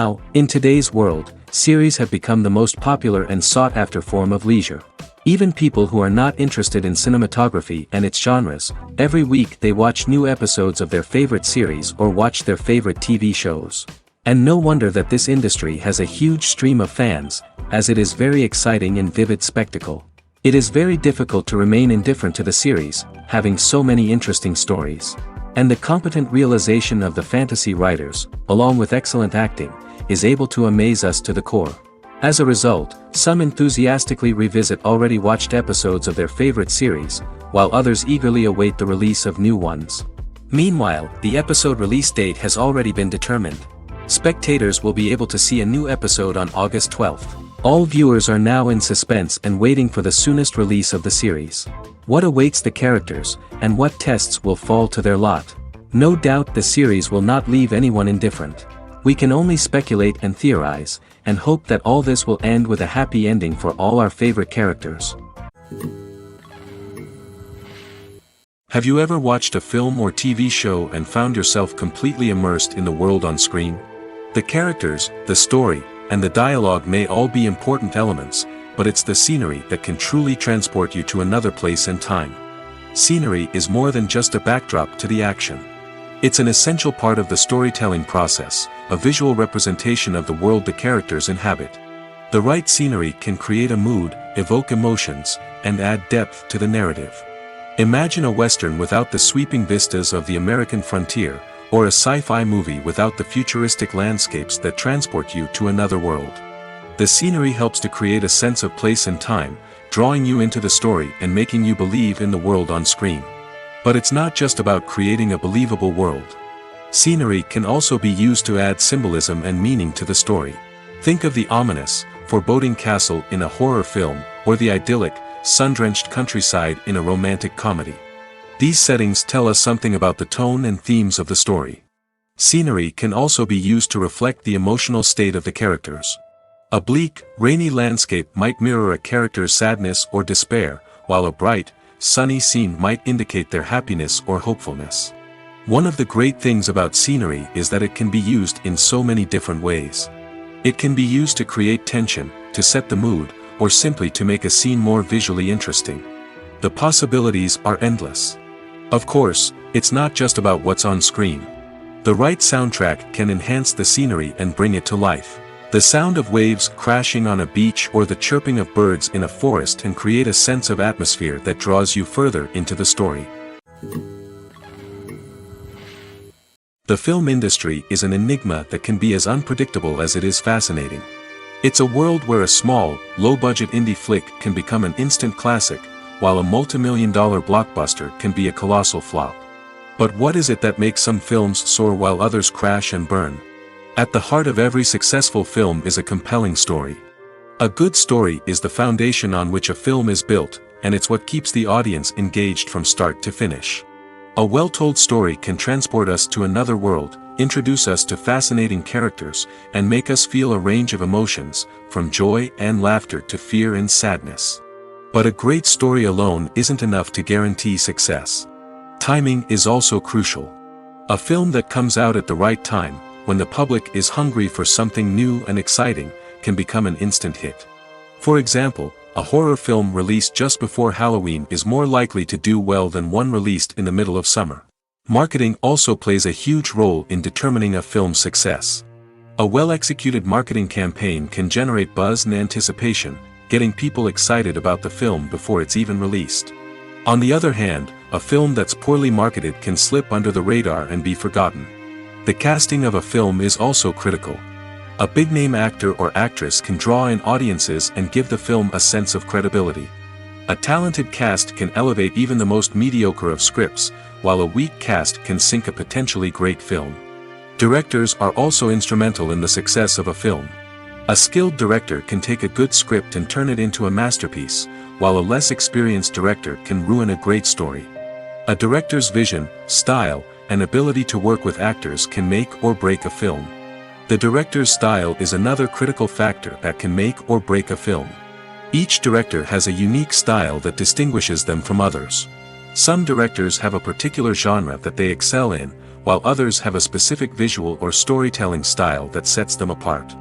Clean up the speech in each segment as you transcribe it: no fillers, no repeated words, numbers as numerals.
Now, in today's world, series have become the most popular and sought-after form of leisure. Even people who are not interested in cinematography and its genres, every week they watch new episodes of their favorite series or watch their favorite TV shows. And no wonder that this industry has a huge stream of fans, as it is very exciting and vivid spectacle. It is very difficult to remain indifferent to the series, having so many interesting stories. And the competent realization of the fantasy writers, along with excellent acting, is able to amaze us to the core. As a result, some enthusiastically revisit already watched episodes of their favorite series, while others eagerly await the release of new ones. Meanwhile, the episode release date has already been determined. Spectators will be able to see a new episode on August 12th. All viewers are now in suspense and waiting for the soonest release of the series. What awaits the characters, and what tests will fall to their lot? No doubt the series will not leave anyone indifferent. We can only speculate and theorize, and hope that all this will end with a happy ending for all our favorite characters. Have you ever watched a film or TV show and found yourself completely immersed in the world on screen? The characters, the story, and the dialogue may all be important elements, but it's the scenery that can truly transport you to another place and time. Scenery is more than just a backdrop to the action. It's an essential part of the storytelling process, a visual representation of the world the characters inhabit. The right scenery can create a mood, evoke emotions, and add depth to the narrative. Imagine a Western without the sweeping vistas of the American frontier, or a sci-fi movie without the futuristic landscapes that transport you to another world. The scenery helps to create a sense of place and time, drawing you into the story and making you believe in the world on screen. But it's not just about creating a believable world. Scenery can also be used to add symbolism and meaning to the story. Think of the ominous, foreboding castle in a horror film, or the idyllic, sun-drenched countryside in a romantic comedy. These settings tell us something about the tone and themes of the story. Scenery can also be used to reflect the emotional state of the characters. A bleak, rainy landscape might mirror a character's sadness or despair, while a bright, sunny scene might indicate their happiness or hopefulness. One of the great things about scenery is that it can be used in so many different ways. It can be used to create tension, to set the mood, or simply to make a scene more visually interesting. The possibilities are endless. Of course, it's not just about what's on screen. The right soundtrack can enhance the scenery and bring it to life. The sound of waves crashing on a beach or the chirping of birds in a forest can create a sense of atmosphere that draws you further into the story. The film industry is an enigma that can be as unpredictable as it is fascinating. It's a world where a small, low-budget indie flick can become an instant classic, while a multi-million-dollar blockbuster can be a colossal flop. But what is it that makes some films soar while others crash and burn? At the heart of every successful film is a compelling story. A good story is the foundation on which a film is built, and it's what keeps the audience engaged from start to finish. A well-told story can transport us to another world, introduce us to fascinating characters, and make us feel a range of emotions, from joy and laughter to fear and sadness. But a great story alone isn't enough to guarantee success. Timing is also crucial. A film that comes out at the right time, when the public is hungry for something new and exciting, can become an instant hit. For example, a horror film released just before Halloween is more likely to do well than one released in the middle of summer. Marketing also plays a huge role in determining a film's success. A well-executed marketing campaign can generate buzz and anticipation, getting people excited about the film before it's even released. On the other hand, a film that's poorly marketed can slip under the radar and be forgotten. The casting of a film is also critical. A big-name actor or actress can draw in audiences and give the film a sense of credibility. A talented cast can elevate even the most mediocre of scripts, while a weak cast can sink a potentially great film. Directors are also instrumental in the success of a film. A skilled director can take a good script and turn it into a masterpiece, while a less experienced director can ruin a great story. A director's vision, style, and ability to work with actors can make or break a film. The director's style is another critical factor that can make or break a film. Each director has a unique style that distinguishes them from others. Some directors have a particular genre that they excel in, while others have a specific visual or storytelling style that sets them apart.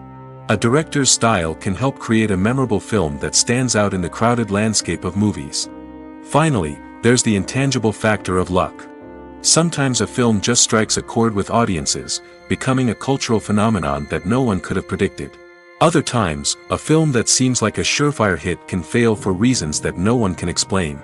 A director's style can help create a memorable film that stands out in the crowded landscape of movies. Finally, there's the intangible factor of luck. Sometimes a film just strikes a chord with audiences, becoming a cultural phenomenon that no one could have predicted. Other times, a film that seems like a surefire hit can fail for reasons that no one can explain.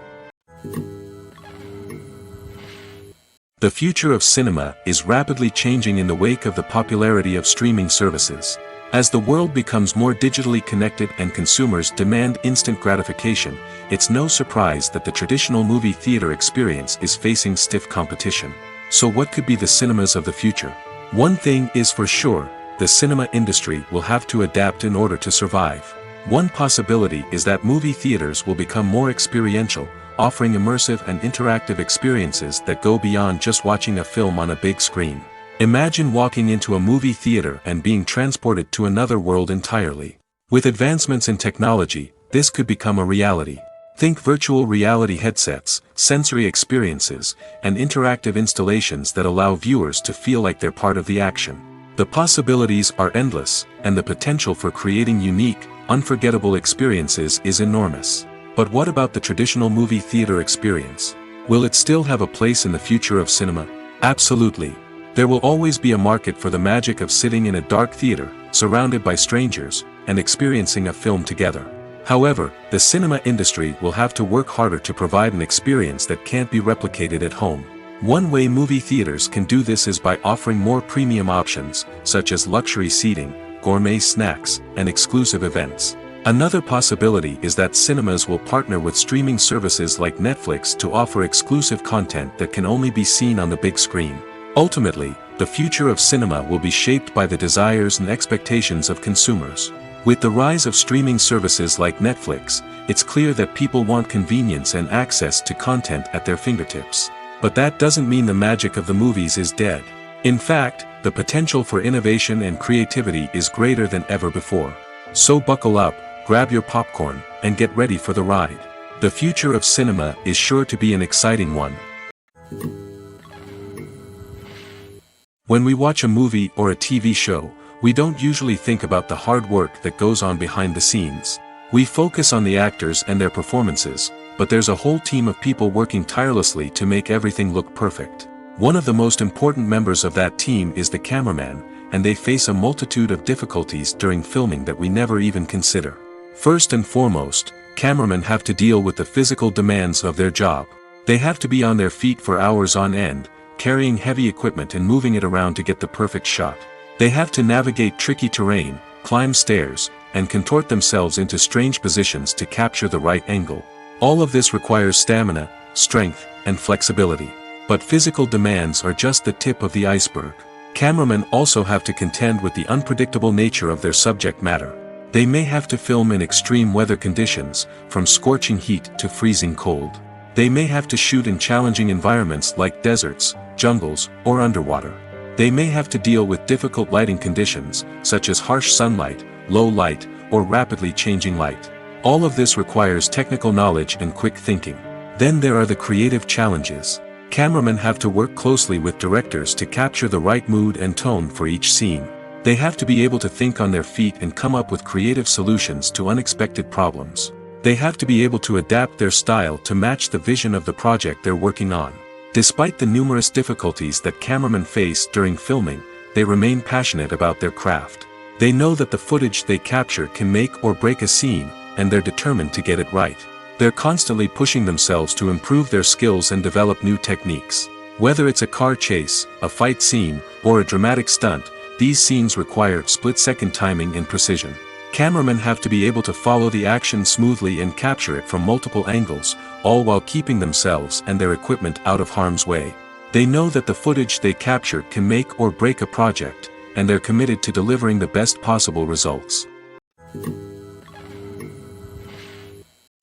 The future of cinema is rapidly changing in the wake of the popularity of streaming services. As the world becomes more digitally connected and consumers demand instant gratification, it's no surprise that the traditional movie theater experience is facing stiff competition. So what could be the cinemas of the future? One thing is for sure, the cinema industry will have to adapt in order to survive. One possibility is that movie theaters will become more experiential, offering immersive and interactive experiences that go beyond just watching a film on a big screen. Imagine walking into a movie theater and being transported to another world entirely. With advancements in technology, this could become a reality. Think virtual reality headsets, sensory experiences, and interactive installations that allow viewers to feel like they're part of the action. The possibilities are endless, and the potential for creating unique, unforgettable experiences is enormous. But what about the traditional movie theater experience? Will it still have a place in the future of cinema? Absolutely. There will always be a market for the magic of sitting in a dark theater, surrounded by strangers, and experiencing a film together. However, the cinema industry will have to work harder to provide an experience that can't be replicated at home. One way movie theaters can do this is by offering more premium options, such as luxury seating, gourmet snacks, and exclusive events. Another possibility is that cinemas will partner with streaming services like Netflix to offer exclusive content that can only be seen on the big screen. Ultimately, the future of cinema will be shaped by the desires and expectations of consumers. With the rise of streaming services like Netflix, it's clear that people want convenience and access to content at their fingertips. But that doesn't mean the magic of the movies is dead. In fact, the potential for innovation and creativity is greater than ever before. So buckle up, grab your popcorn, and get ready for the ride. The future of cinema is sure to be an exciting one. When we watch a movie or a TV show, we don't usually think about the hard work that goes on behind the scenes. We focus on the actors and their performances, but there's a whole team of people working tirelessly to make everything look perfect. One of the most important members of that team is the cameraman, and they face a multitude of difficulties during filming that we never even consider. First and foremost, cameramen have to deal with the physical demands of their job. They have to be on their feet for hours on end, carrying heavy equipment and moving it around to get the perfect shot. They have to navigate tricky terrain, climb stairs, and contort themselves into strange positions to capture the right angle. All of this requires stamina, strength, and flexibility. But physical demands are just the tip of the iceberg. Cameramen also have to contend with the unpredictable nature of their subject matter. They may have to film in extreme weather conditions, from scorching heat to freezing cold. They may have to shoot in challenging environments like deserts, jungles, or underwater. They may have to deal with difficult lighting conditions, such as harsh sunlight, low light, or rapidly changing light. All of this requires technical knowledge and quick thinking. Then there are the creative challenges. Cameramen have to work closely with directors to capture the right mood and tone for each scene. They have to be able to think on their feet and come up with creative solutions to unexpected problems. They have to be able to adapt their style to match the vision of the project they're working on. Despite the numerous difficulties that cameramen face during filming, they remain passionate about their craft. They know that the footage they capture can make or break a scene, and they're determined to get it right. They're constantly pushing themselves to improve their skills and develop new techniques. Whether it's a car chase, a fight scene, or a dramatic stunt, these scenes require split-second timing and precision. Cameramen have to be able to follow the action smoothly and capture it from multiple angles, all while keeping themselves and their equipment out of harm's way. They know that the footage they capture can make or break a project, and they're committed to delivering the best possible results.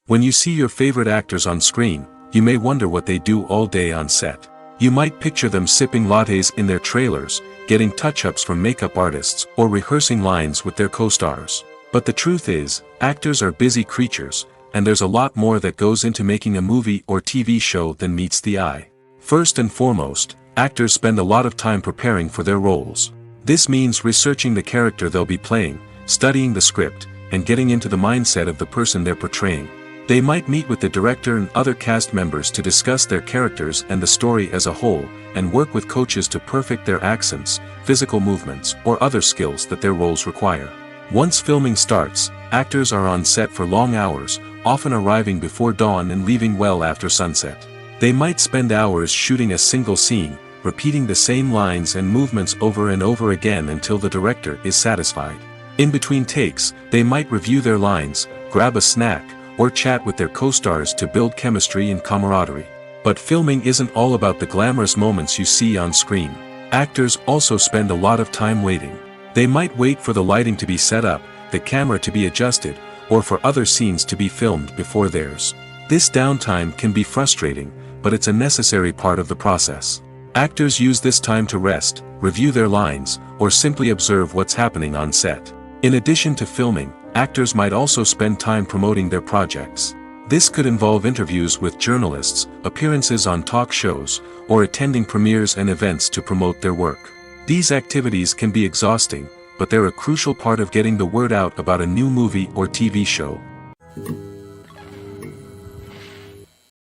When you see your favorite actors on screen, you may wonder what they do all day on set. You might picture them sipping lattes in their trailers, getting touch-ups from makeup artists, or rehearsing lines with their co-stars. But the truth is, actors are busy creatures, and there's a lot more that goes into making a movie or TV show than meets the eye. First and foremost, Actors spend a lot of time preparing for their roles. This means researching the character they'll be playing, studying the script, and getting into the mindset of the person they're portraying. They might meet with the director and other cast members to discuss their characters and the story as a whole, and work with coaches to perfect their accents, physical movements, or other skills that their roles require. Once filming starts, actors are on set for long hours, often arriving before dawn and leaving well after sunset. They might spend hours shooting a single scene, repeating the same lines and movements over and over again until the director is satisfied. In between takes, they might review their lines, grab a snack, or chat with their co-stars to build chemistry and camaraderie. But filming isn't all about the glamorous moments you see on screen. Actors also spend a lot of time waiting. They might wait for the lighting to be set up, the camera to be adjusted, or for other scenes to be filmed before theirs. This downtime can be frustrating, but it's a necessary part of the process. Actors use this time to rest, review their lines, or simply observe what's happening on set. In addition to filming, actors might also spend time promoting their projects. This could involve interviews with journalists, appearances on talk shows, or attending premieres and events to promote their work. These activities can be exhausting, but they're a crucial part of getting the word out about a new movie or TV show.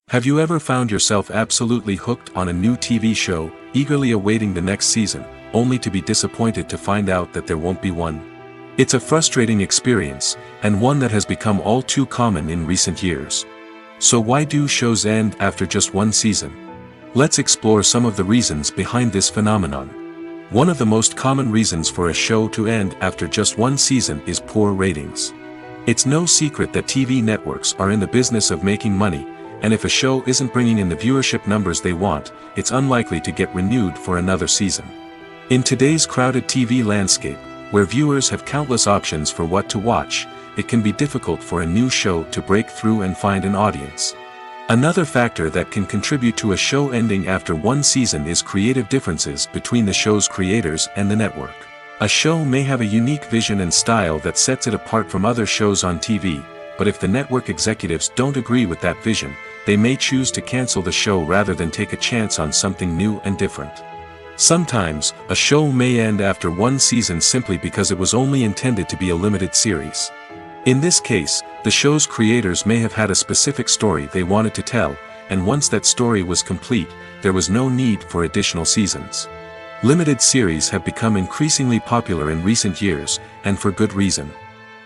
Have you ever found yourself absolutely hooked on a new TV show, eagerly awaiting the next season, only to be disappointed to find out that there won't be one? It's a frustrating experience, and one that has become all too common in recent years. So why do shows end after just one season? Let's explore some of the reasons behind this phenomenon. One of the most common reasons for a show to end after just one season is poor ratings. It's no secret that TV networks are in the business of making money, and if a show isn't bringing in the viewership numbers they want, it's unlikely to get renewed for another season. In today's crowded TV landscape, where viewers have countless options for what to watch, it can be difficult for a new show to break through and find an audience. Another factor that can contribute to a show ending after one season is creative differences between the show's creators and the network. A show may have a unique vision and style that sets it apart from other shows on TV, but if the network executives don't agree with that vision, they may choose to cancel the show rather than take a chance on something new and different. Sometimes, a show may end after one season simply because it was only intended to be a limited series. In this case, the show's creators may have had a specific story they wanted to tell, and once that story was complete, there was no need for additional seasons. Limited series have become increasingly popular in recent years, and for good reason.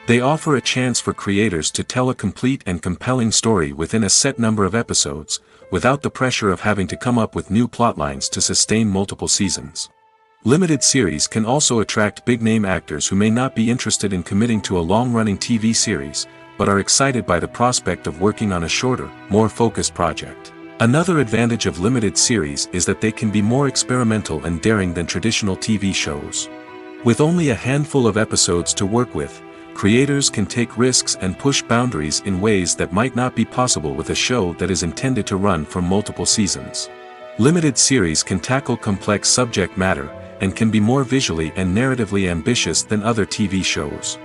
They offer a chance for creators to tell a complete and compelling story within a set number of episodes, without the pressure of having to come up with new plotlines to sustain multiple seasons. Limited series can also attract big-name actors who may not be interested in committing to a long-running TV series, but are excited by the prospect of working on a shorter, more focused project. Another advantage of limited series is that they can be more experimental and daring than traditional TV shows. With only a handful of episodes to work with, creators can take risks and push boundaries in ways that might not be possible with a show that is intended to run for multiple seasons. Limited series can tackle complex subject matter, and can be more visually and narratively ambitious than other TV shows.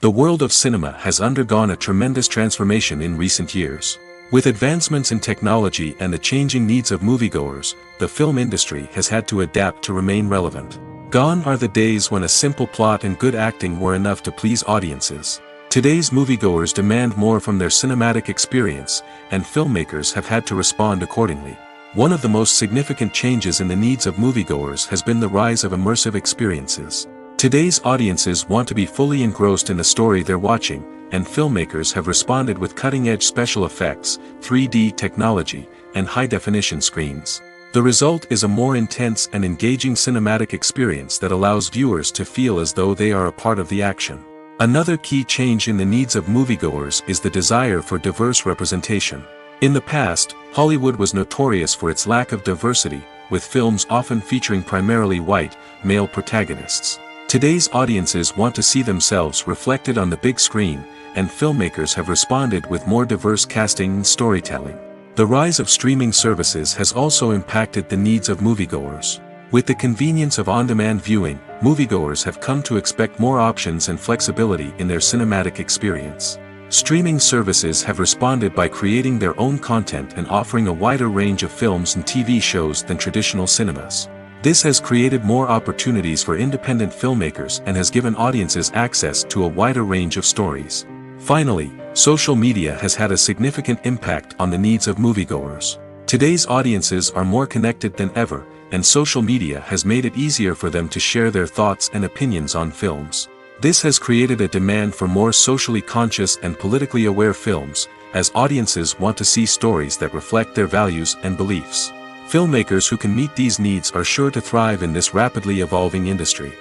The world of cinema has undergone a tremendous transformation in recent years. With advancements in technology and the changing needs of moviegoers, the film industry has had to adapt to remain relevant. Gone are the days when a simple plot and good acting were enough to please audiences. Today's moviegoers demand more from their cinematic experience, and filmmakers have had to respond accordingly. One of the most significant changes in the needs of moviegoers has been the rise of immersive experiences. Today's audiences want to be fully engrossed in the story they're watching, and filmmakers have responded with cutting-edge special effects, 3D technology, and high-definition screens. The result is a more intense and engaging cinematic experience that allows viewers to feel as though they are a part of the action. Another key change in the needs of moviegoers is the desire for diverse representation. In the past, Hollywood was notorious for its lack of diversity, with films often featuring primarily white, male protagonists. Today's audiences want to see themselves reflected on the big screen, and filmmakers have responded with more diverse casting and storytelling. The rise of streaming services has also impacted the needs of moviegoers. With the convenience of on-demand viewing, moviegoers have come to expect more options and flexibility in their cinematic experience. Streaming services have responded by creating their own content and offering a wider range of films and TV shows than traditional cinemas. This has created more opportunities for independent filmmakers and has given audiences access to a wider range of stories. Finally, social media has had a significant impact on the needs of moviegoers. Today's audiences are more connected than ever, and social media has made it easier for them to share their thoughts and opinions on films. This has created a demand for more socially conscious and politically aware films, as audiences want to see stories that reflect their values and beliefs. Filmmakers who can meet these needs are sure to thrive in this rapidly evolving industry.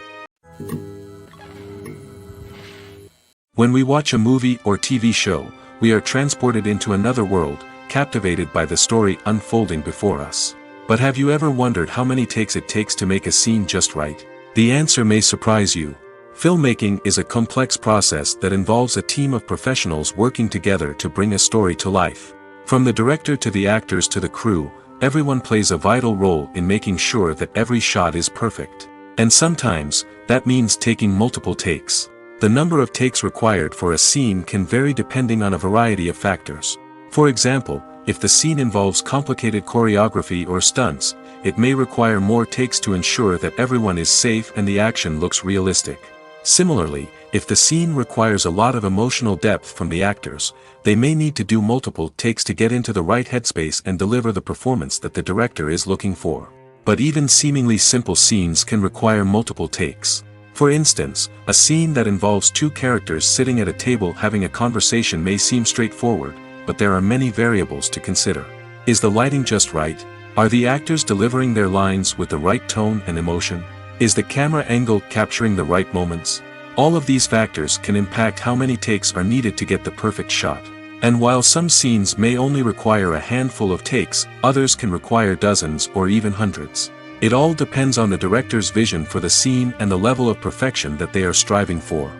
When we watch a movie or TV show, we are transported into another world, captivated by the story unfolding before us. But have you ever wondered how many takes it takes to make a scene just right? The answer may surprise you. Filmmaking is a complex process that involves a team of professionals working together to bring a story to life. From the director to the actors to the crew, everyone plays a vital role in making sure that every shot is perfect. And sometimes, that means taking multiple takes. The number of takes required for a scene can vary depending on a variety of factors. For example, if the scene involves complicated choreography or stunts, it may require more takes to ensure that everyone is safe and the action looks realistic. Similarly, if the scene requires a lot of emotional depth from the actors, they may need to do multiple takes to get into the right headspace and deliver the performance that the director is looking for. But even seemingly simple scenes can require multiple takes. For instance, a scene that involves two characters sitting at a table having a conversation may seem straightforward, but there are many variables to consider. Is the lighting just right? Are the actors delivering their lines with the right tone and emotion? Is the camera angle capturing the right moments? All of these factors can impact how many takes are needed to get the perfect shot. And while some scenes may only require a handful of takes, others can require dozens or even hundreds. It all depends on the director's vision for the scene and the level of perfection that they are striving for.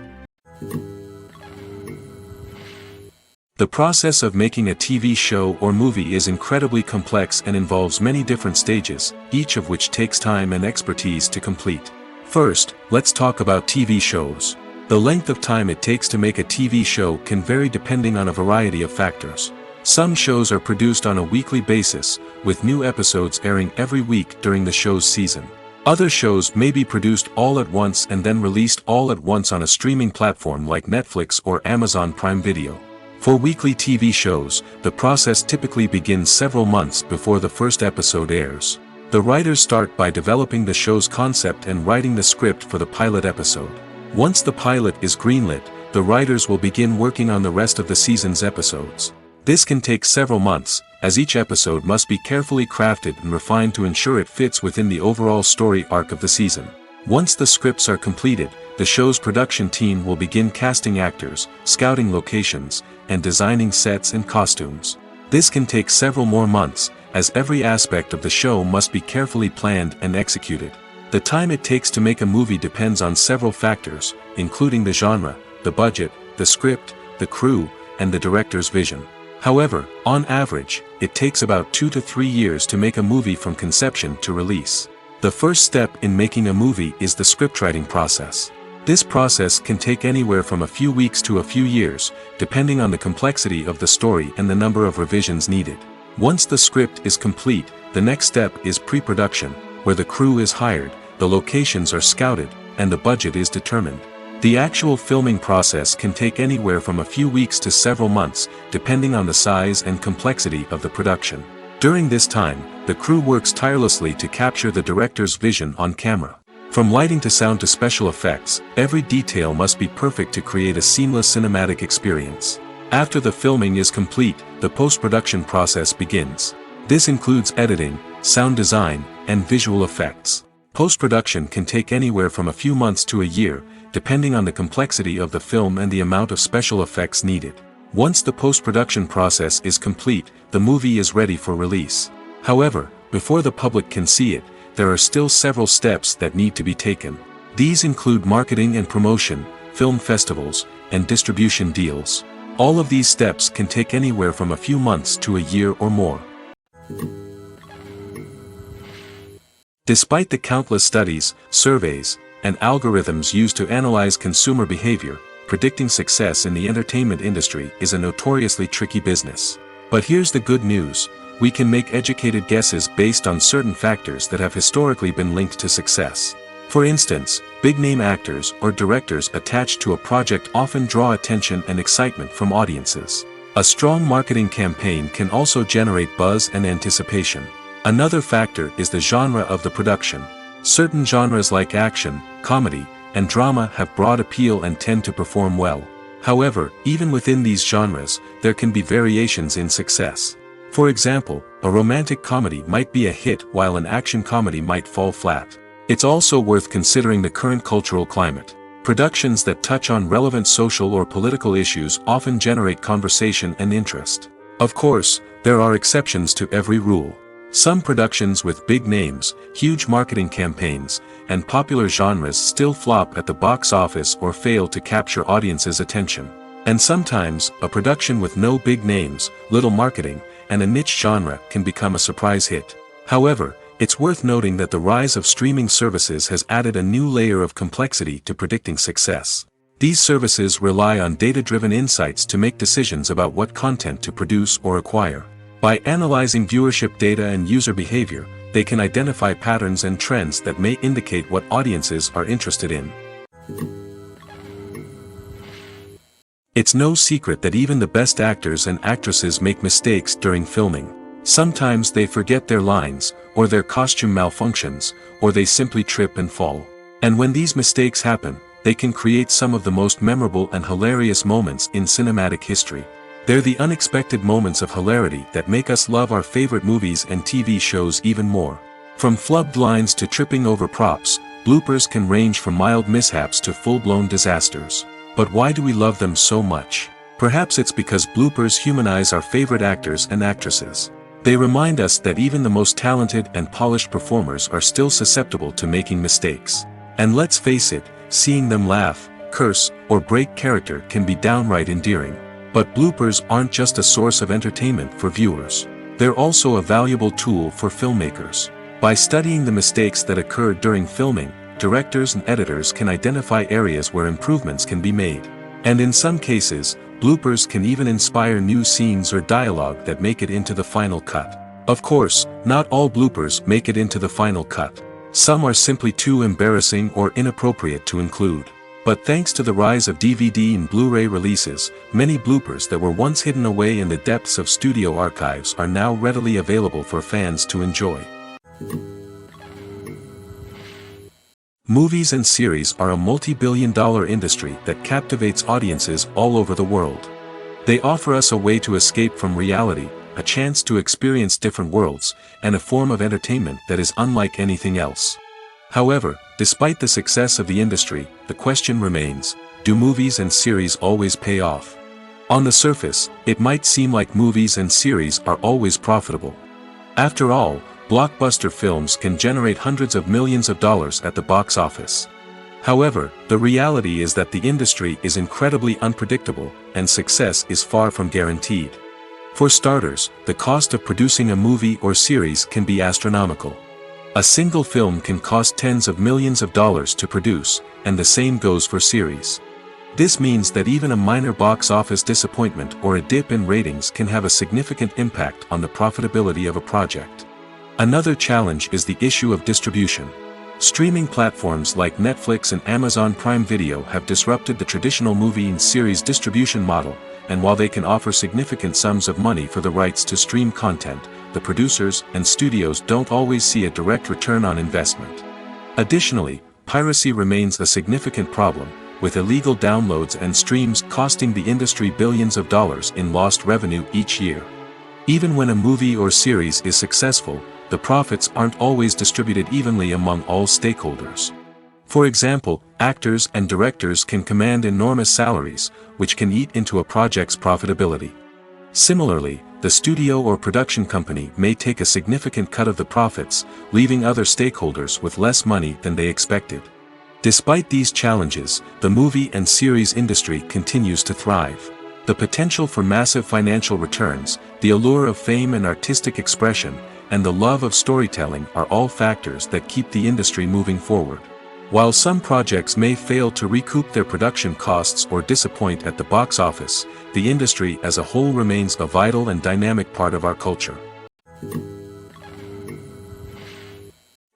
The process of making a TV show or movie is incredibly complex and involves many different stages, each of which takes time and expertise to complete. First, let's talk about TV shows. The length of time it takes to make a TV show can vary depending on a variety of factors. Some shows are produced on a weekly basis, with new episodes airing every week during the show's season. Other shows may be produced all at once and then released all at once on a streaming platform like Netflix or Amazon Prime Video. For weekly TV shows, the process typically begins several months before the first episode airs. The writers start by developing the show's concept and writing the script for the pilot episode. Once the pilot is greenlit, the writers will begin working on the rest of the season's episodes. This can take several months, as each episode must be carefully crafted and refined to ensure it fits within the overall story arc of the season. Once the scripts are completed, the show's production team will begin casting actors, scouting locations, and designing sets and costumes. This can take several more months, as every aspect of the show must be carefully planned and executed. The time it takes to make a movie depends on several factors, including the genre, the budget, the script, the crew, and the director's vision. However, on average, it takes about 2 to 3 years to make a movie from conception to release. The first step in making a movie is the scriptwriting process. This process can take anywhere from a few weeks to a few years, depending on the complexity of the story and the number of revisions needed. Once the script is complete, the next step is pre-production, where the crew is hired, the locations are scouted, and the budget is determined. The actual filming process can take anywhere from a few weeks to several months, depending on the size and complexity of the production. During this time, the crew works tirelessly to capture the director's vision on camera. From lighting to sound to special effects, every detail must be perfect to create a seamless cinematic experience. After the filming is complete, the post-production process begins. This includes editing, sound design, and visual effects. Post-production can take anywhere from a few months to a year, depending on the complexity of the film and the amount of special effects needed. Once the post-production process is complete, the movie is ready for release. However, before the public can see it, there are still several steps that need to be taken. These include marketing and promotion, film festivals, and distribution deals. All of these steps can take anywhere from a few months to a year or more. Despite the countless studies, surveys, and algorithms used to analyze consumer behavior, predicting success in the entertainment industry is a notoriously tricky business. But here's the good news: we can make educated guesses based on certain factors that have historically been linked to success. For instance, big-name actors or directors attached to a project often draw attention and excitement from audiences. A strong marketing campaign can also generate buzz and anticipation. Another factor is the genre of the production. Certain genres like action, comedy, and drama have broad appeal and tend to perform well. However, even within these genres, there can be variations in success. For example, a romantic comedy might be a hit while an action comedy might fall flat. It's also worth considering the current cultural climate. Productions that touch on relevant social or political issues often generate conversation and interest. Of course, there are exceptions to every rule. Some productions with big names, huge marketing campaigns, and popular genres still flop at the box office or fail to capture audiences' attention. And sometimes, a production with no big names, little marketing, and a niche genre can become a surprise hit. However, it's worth noting that the rise of streaming services has added a new layer of complexity to predicting success. These services rely on data-driven insights to make decisions about what content to produce or acquire. By analyzing viewership data and user behavior, they can identify patterns and trends that may indicate what audiences are interested in. It's no secret that even the best actors and actresses make mistakes during filming. Sometimes they forget their lines, or their costume malfunctions, or they simply trip and fall. And when these mistakes happen, they can create some of the most memorable and hilarious moments in cinematic history. They're the unexpected moments of hilarity that make us love our favorite movies and TV shows even more. From flubbed lines to tripping over props, bloopers can range from mild mishaps to full-blown disasters. But why do we love them so much? Perhaps it's because bloopers humanize our favorite actors and actresses. They remind us that even the most talented and polished performers are still susceptible to making mistakes. And let's face it, seeing them laugh, curse, or break character can be downright endearing. But bloopers aren't just a source of entertainment for viewers. They're also a valuable tool for filmmakers. By studying the mistakes that occur during filming, directors and editors can identify areas where improvements can be made. And in some cases, bloopers can even inspire new scenes or dialogue that make it into the final cut. Of course, not all bloopers make it into the final cut. Some are simply too embarrassing or inappropriate to include. But thanks to the rise of DVD and Blu-ray releases, many bloopers that were once hidden away in the depths of studio archives are now readily available for fans to enjoy. Movies and series are a multi-billion-dollar industry that captivates audiences all over the world. They offer us a way to escape from reality, a chance to experience different worlds, and a form of entertainment that is unlike anything else. However, despite the success of the industry, the question remains: do movies and series always pay off? On the surface, it might seem like movies and series are always profitable. After all, blockbuster films can generate hundreds of millions of dollars at the box office. However, the reality is that the industry is incredibly unpredictable, and success is far from guaranteed. For starters, the cost of producing a movie or series can be astronomical. A single film can cost tens of millions of dollars to produce, and the same goes for series. This means that even a minor box office disappointment or a dip in ratings can have a significant impact on the profitability of a project. Another challenge is the issue of distribution. Streaming platforms like Netflix and Amazon Prime Video have disrupted the traditional movie and series distribution model, and while they can offer significant sums of money for the rights to stream content, the producers and studios don't always see a direct return on investment. Additionally, piracy remains a significant problem, with illegal downloads and streams costing the industry billions of dollars in lost revenue each year. Even when a movie or series is successful, the profits aren't always distributed evenly among all stakeholders. For example, actors and directors can command enormous salaries, which can eat into a project's profitability. Similarly, the studio or production company may take a significant cut of the profits, leaving other stakeholders with less money than they expected. Despite these challenges, the movie and series industry continues to thrive. The potential for massive financial returns, the allure of fame and artistic expression, and the love of storytelling are all factors that keep the industry moving forward. While some projects may fail to recoup their production costs or disappoint at the box office, the industry as a whole remains a vital and dynamic part of our culture.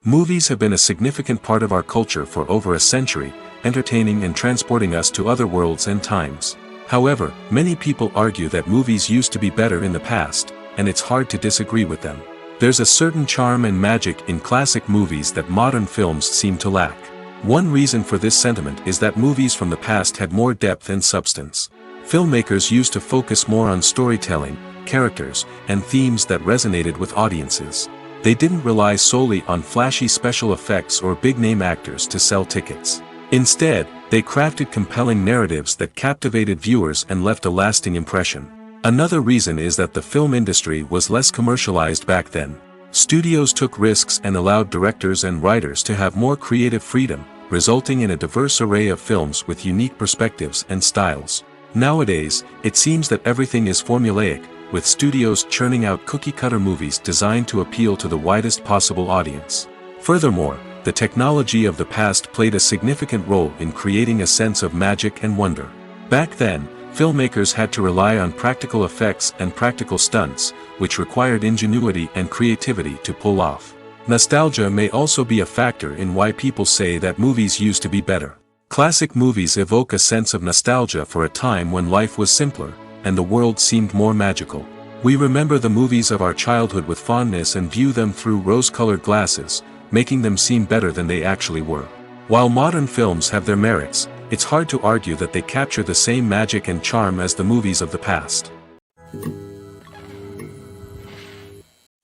Movies have been a significant part of our culture for over a century, entertaining and transporting us to other worlds and times. However, many people argue that movies used to be better in the past, and it's hard to disagree with them. There's a certain charm and magic in classic movies that modern films seem to lack. One reason for this sentiment is that movies from the past had more depth and substance. Filmmakers used to focus more on storytelling, characters, and themes that resonated with audiences. They didn't rely solely on flashy special effects or big-name actors to sell tickets. Instead, they crafted compelling narratives that captivated viewers and left a lasting impression. Another reason is that the film industry was less commercialized back then. Studios took risks and allowed directors and writers to have more creative freedom, resulting in a diverse array of films with unique perspectives and styles. Nowadays, it seems that everything is formulaic, with studios churning out cookie-cutter movies designed to appeal to the widest possible audience. Furthermore, the technology of the past played a significant role in creating a sense of magic and wonder. Back then, filmmakers had to rely on practical effects and practical stunts, which required ingenuity and creativity to pull off. Nostalgia may also be a factor in why people say that movies used to be better. Classic movies evoke a sense of nostalgia for a time when life was simpler, and the world seemed more magical. We remember the movies of our childhood with fondness and view them through rose-colored glasses, making them seem better than they actually were. While modern films have their merits, it's hard to argue that they capture the same magic and charm as the movies of the past.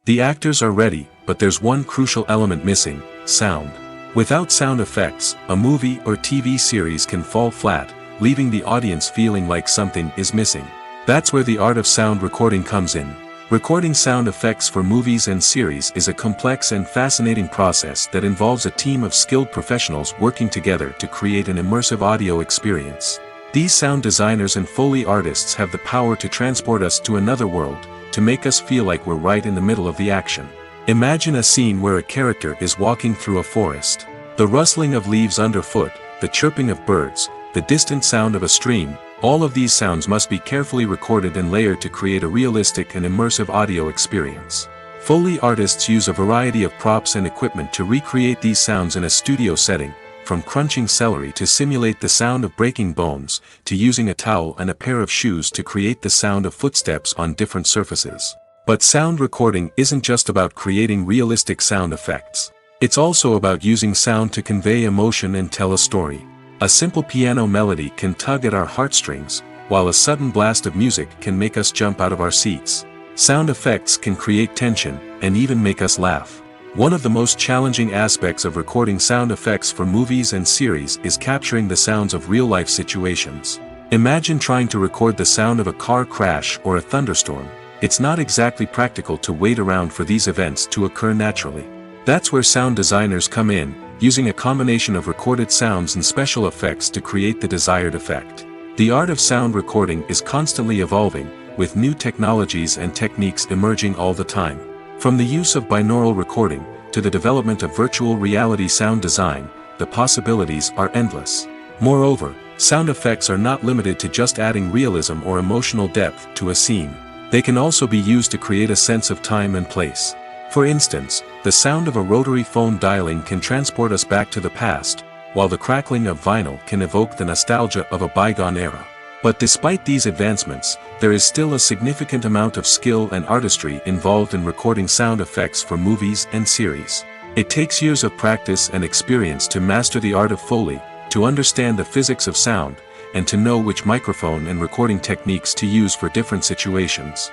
The actors are ready, but there's one crucial element missing: sound. Without sound effects, a movie or TV series can fall flat, leaving the audience feeling like something is missing. That's where the art of sound recording comes in. Recording sound effects for movies and series is a complex and fascinating process that involves a team of skilled professionals working together to create an immersive audio experience. These sound designers and Foley artists have the power to transport us to another world, to make us feel like we're right in the middle of the action. Imagine a scene where a character is walking through a forest. The rustling of leaves underfoot, the chirping of birds, the distant sound of a stream, all of these sounds must be carefully recorded and layered to create a realistic and immersive audio experience. Foley artists use a variety of props and equipment to recreate these sounds in a studio setting, from crunching celery to simulate the sound of breaking bones, to using a towel and a pair of shoes to create the sound of footsteps on different surfaces. But sound recording isn't just about creating realistic sound effects. It's also about using sound to convey emotion and tell a story. A simple piano melody can tug at our heartstrings, while a sudden blast of music can make us jump out of our seats. Sound effects can create tension, and even make us laugh. One of the most challenging aspects of recording sound effects for movies and series is capturing the sounds of real-life situations. Imagine trying to record the sound of a car crash or a thunderstorm. It's not exactly practical to wait around for these events to occur naturally. That's where sound designers come in, using a combination of recorded sounds and special effects to create the desired effect. The art of sound recording is constantly evolving, with new technologies and techniques emerging all the time. From the use of binaural recording, to the development of virtual reality sound design, the possibilities are endless. Moreover, sound effects are not limited to just adding realism or emotional depth to a scene. They can also be used to create a sense of time and place. For instance, the sound of a rotary phone dialing can transport us back to the past, while the crackling of vinyl can evoke the nostalgia of a bygone era. But despite these advancements, there is still a significant amount of skill and artistry involved in recording sound effects for movies and series. It takes years of practice and experience to master the art of Foley, to understand the physics of sound, and to know which microphone and recording techniques to use for different situations.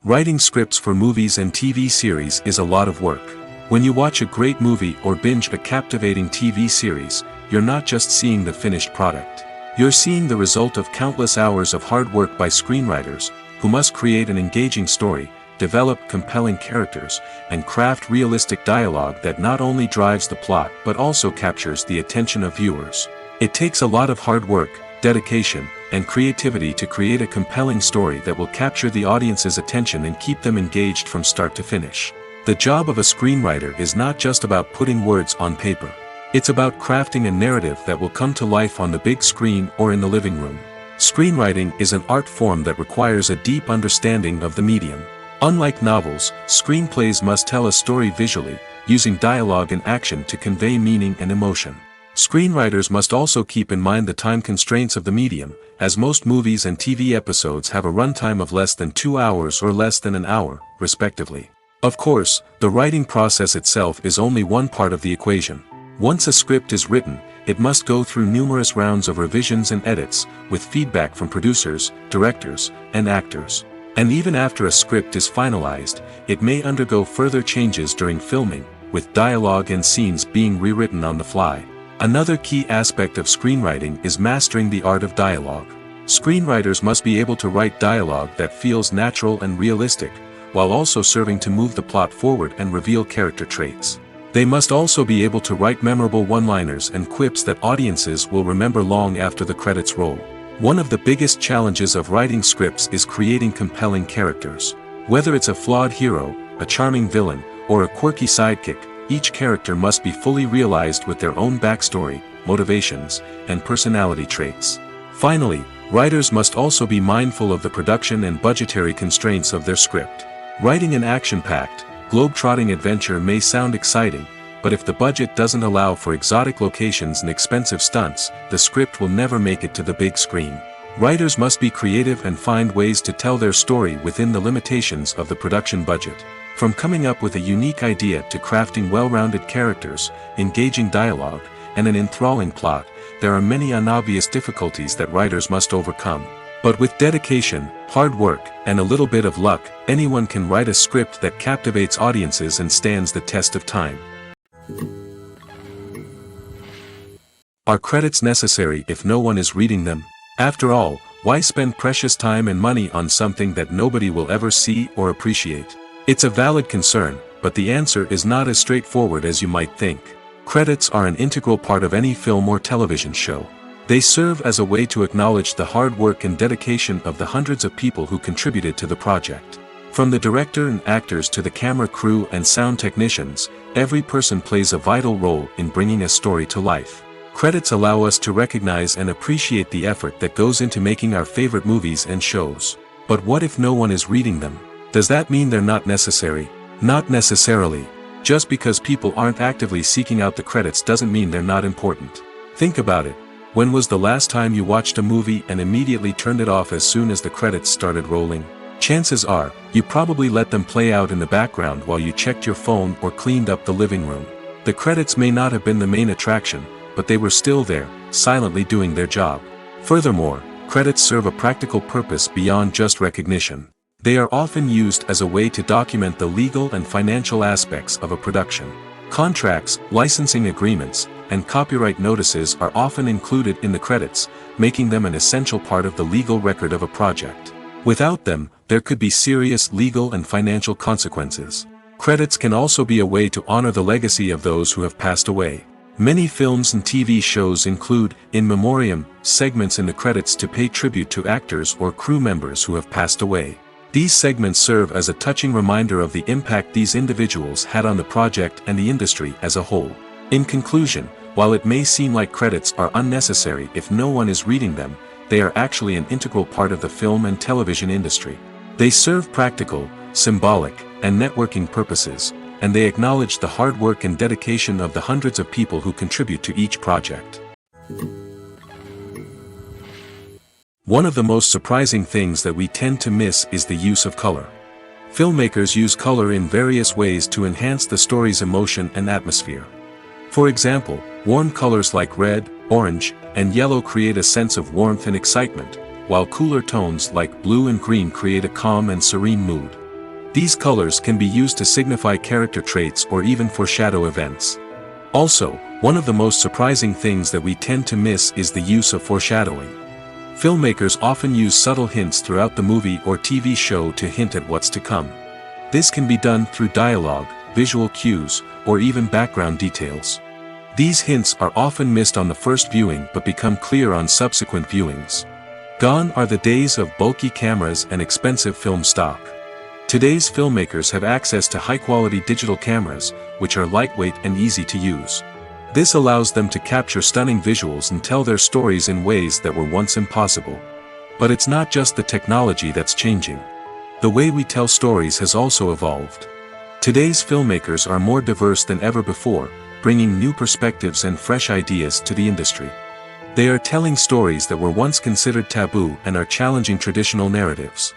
Writing scripts for movies and TV series is a lot of work. When you watch a great movie or binge a captivating TV series, you're not just seeing the finished product. You're seeing the result of countless hours of hard work by screenwriters, who must create an engaging story, develop compelling characters, and craft realistic dialogue that not only drives the plot but also captures the attention of viewers. It takes a lot of hard work, dedication, and creativity to create a compelling story that will capture the audience's attention and keep them engaged from start to finish. The job of a screenwriter is not just about putting words on paper. It's about crafting a narrative that will come to life on the big screen or in the living room. Screenwriting is an art form that requires a deep understanding of the medium. Unlike novels, screenplays must tell a story visually, using dialogue and action to convey meaning and emotion. Screenwriters must also keep in mind the time constraints of the medium, as most movies and TV episodes have a runtime of less than 2 hours or less than an hour, respectively. Of course, the writing process itself is only one part of the equation. Once a script is written, it must go through numerous rounds of revisions and edits, with feedback from producers, directors, and actors. And even after a script is finalized, it may undergo further changes during filming, with dialogue and scenes being rewritten on the fly. Another key aspect of screenwriting is mastering the art of dialogue. Screenwriters must be able to write dialogue that feels natural and realistic, while also serving to move the plot forward and reveal character traits. They must also be able to write memorable one-liners and quips that audiences will remember long after the credits roll. One of the biggest challenges of writing scripts is creating compelling characters. Whether it's a flawed hero, a charming villain, or a quirky sidekick, each character must be fully realized with their own backstory, motivations, and personality traits. Finally, writers must also be mindful of the production and budgetary constraints of their script. Writing an action-packed, globe-trotting adventure may sound exciting, but if the budget doesn't allow for exotic locations and expensive stunts, the script will never make it to the big screen. Writers must be creative and find ways to tell their story within the limitations of the production budget. From coming up with a unique idea to crafting well-rounded characters, engaging dialogue, and an enthralling plot, there are many unobvious difficulties that writers must overcome. But with dedication, hard work, and a little bit of luck, anyone can write a script that captivates audiences and stands the test of time. Are credits necessary if no one is reading them? After all, why spend precious time and money on something that nobody will ever see or appreciate? It's a valid concern, but the answer is not as straightforward as you might think. Credits are an integral part of any film or television show. They serve as a way to acknowledge the hard work and dedication of the hundreds of people who contributed to the project. From the director and actors to the camera crew and sound technicians, every person plays a vital role in bringing a story to life. Credits allow us to recognize and appreciate the effort that goes into making our favorite movies and shows. But what if no one is reading them? Does that mean they're not necessary? Not necessarily. Just because people aren't actively seeking out the credits doesn't mean they're not important. Think about it. When was the last time you watched a movie and immediately turned it off as soon as the credits started rolling? Chances are, you probably let them play out in the background while you checked your phone or cleaned up the living room. The credits may not have been the main attraction, but they were still there, silently doing their job. Furthermore, credits serve a practical purpose beyond just recognition. They are often used as a way to document the legal and financial aspects of a production. Contracts, licensing agreements, and copyright notices are often included in the credits, making them an essential part of the legal record of a project. Without them, there could be serious legal and financial consequences. Credits can also be a way to honor the legacy of those who have passed away. Many films and TV shows include, in memoriam, segments in the credits to pay tribute to actors or crew members who have passed away. These segments serve as a touching reminder of the impact these individuals had on the project and the industry as a whole. In conclusion, while it may seem like credits are unnecessary if no one is reading them, they are actually an integral part of the film and television industry. They serve practical, symbolic, and networking purposes, and they acknowledge the hard work and dedication of the hundreds of people who contribute to each project. One of the most surprising things that we tend to miss is the use of color. Filmmakers use color in various ways to enhance the story's emotion and atmosphere. For example, warm colors like red, orange, and yellow create a sense of warmth and excitement, while cooler tones like blue and green create a calm and serene mood. These colors can be used to signify character traits or even foreshadow events. Also, one of the most surprising things that we tend to miss is the use of foreshadowing. Filmmakers often use subtle hints throughout the movie or TV show to hint at what's to come. This can be done through dialogue, visual cues, or even background details. These hints are often missed on the first viewing but become clear on subsequent viewings. Gone are the days of bulky cameras and expensive film stock. Today's filmmakers have access to high-quality digital cameras, which are lightweight and easy to use. This allows them to capture stunning visuals and tell their stories in ways that were once impossible. But it's not just the technology that's changing. The way we tell stories has also evolved. Today's filmmakers are more diverse than ever before, bringing new perspectives and fresh ideas to the industry. They are telling stories that were once considered taboo and are challenging traditional narratives.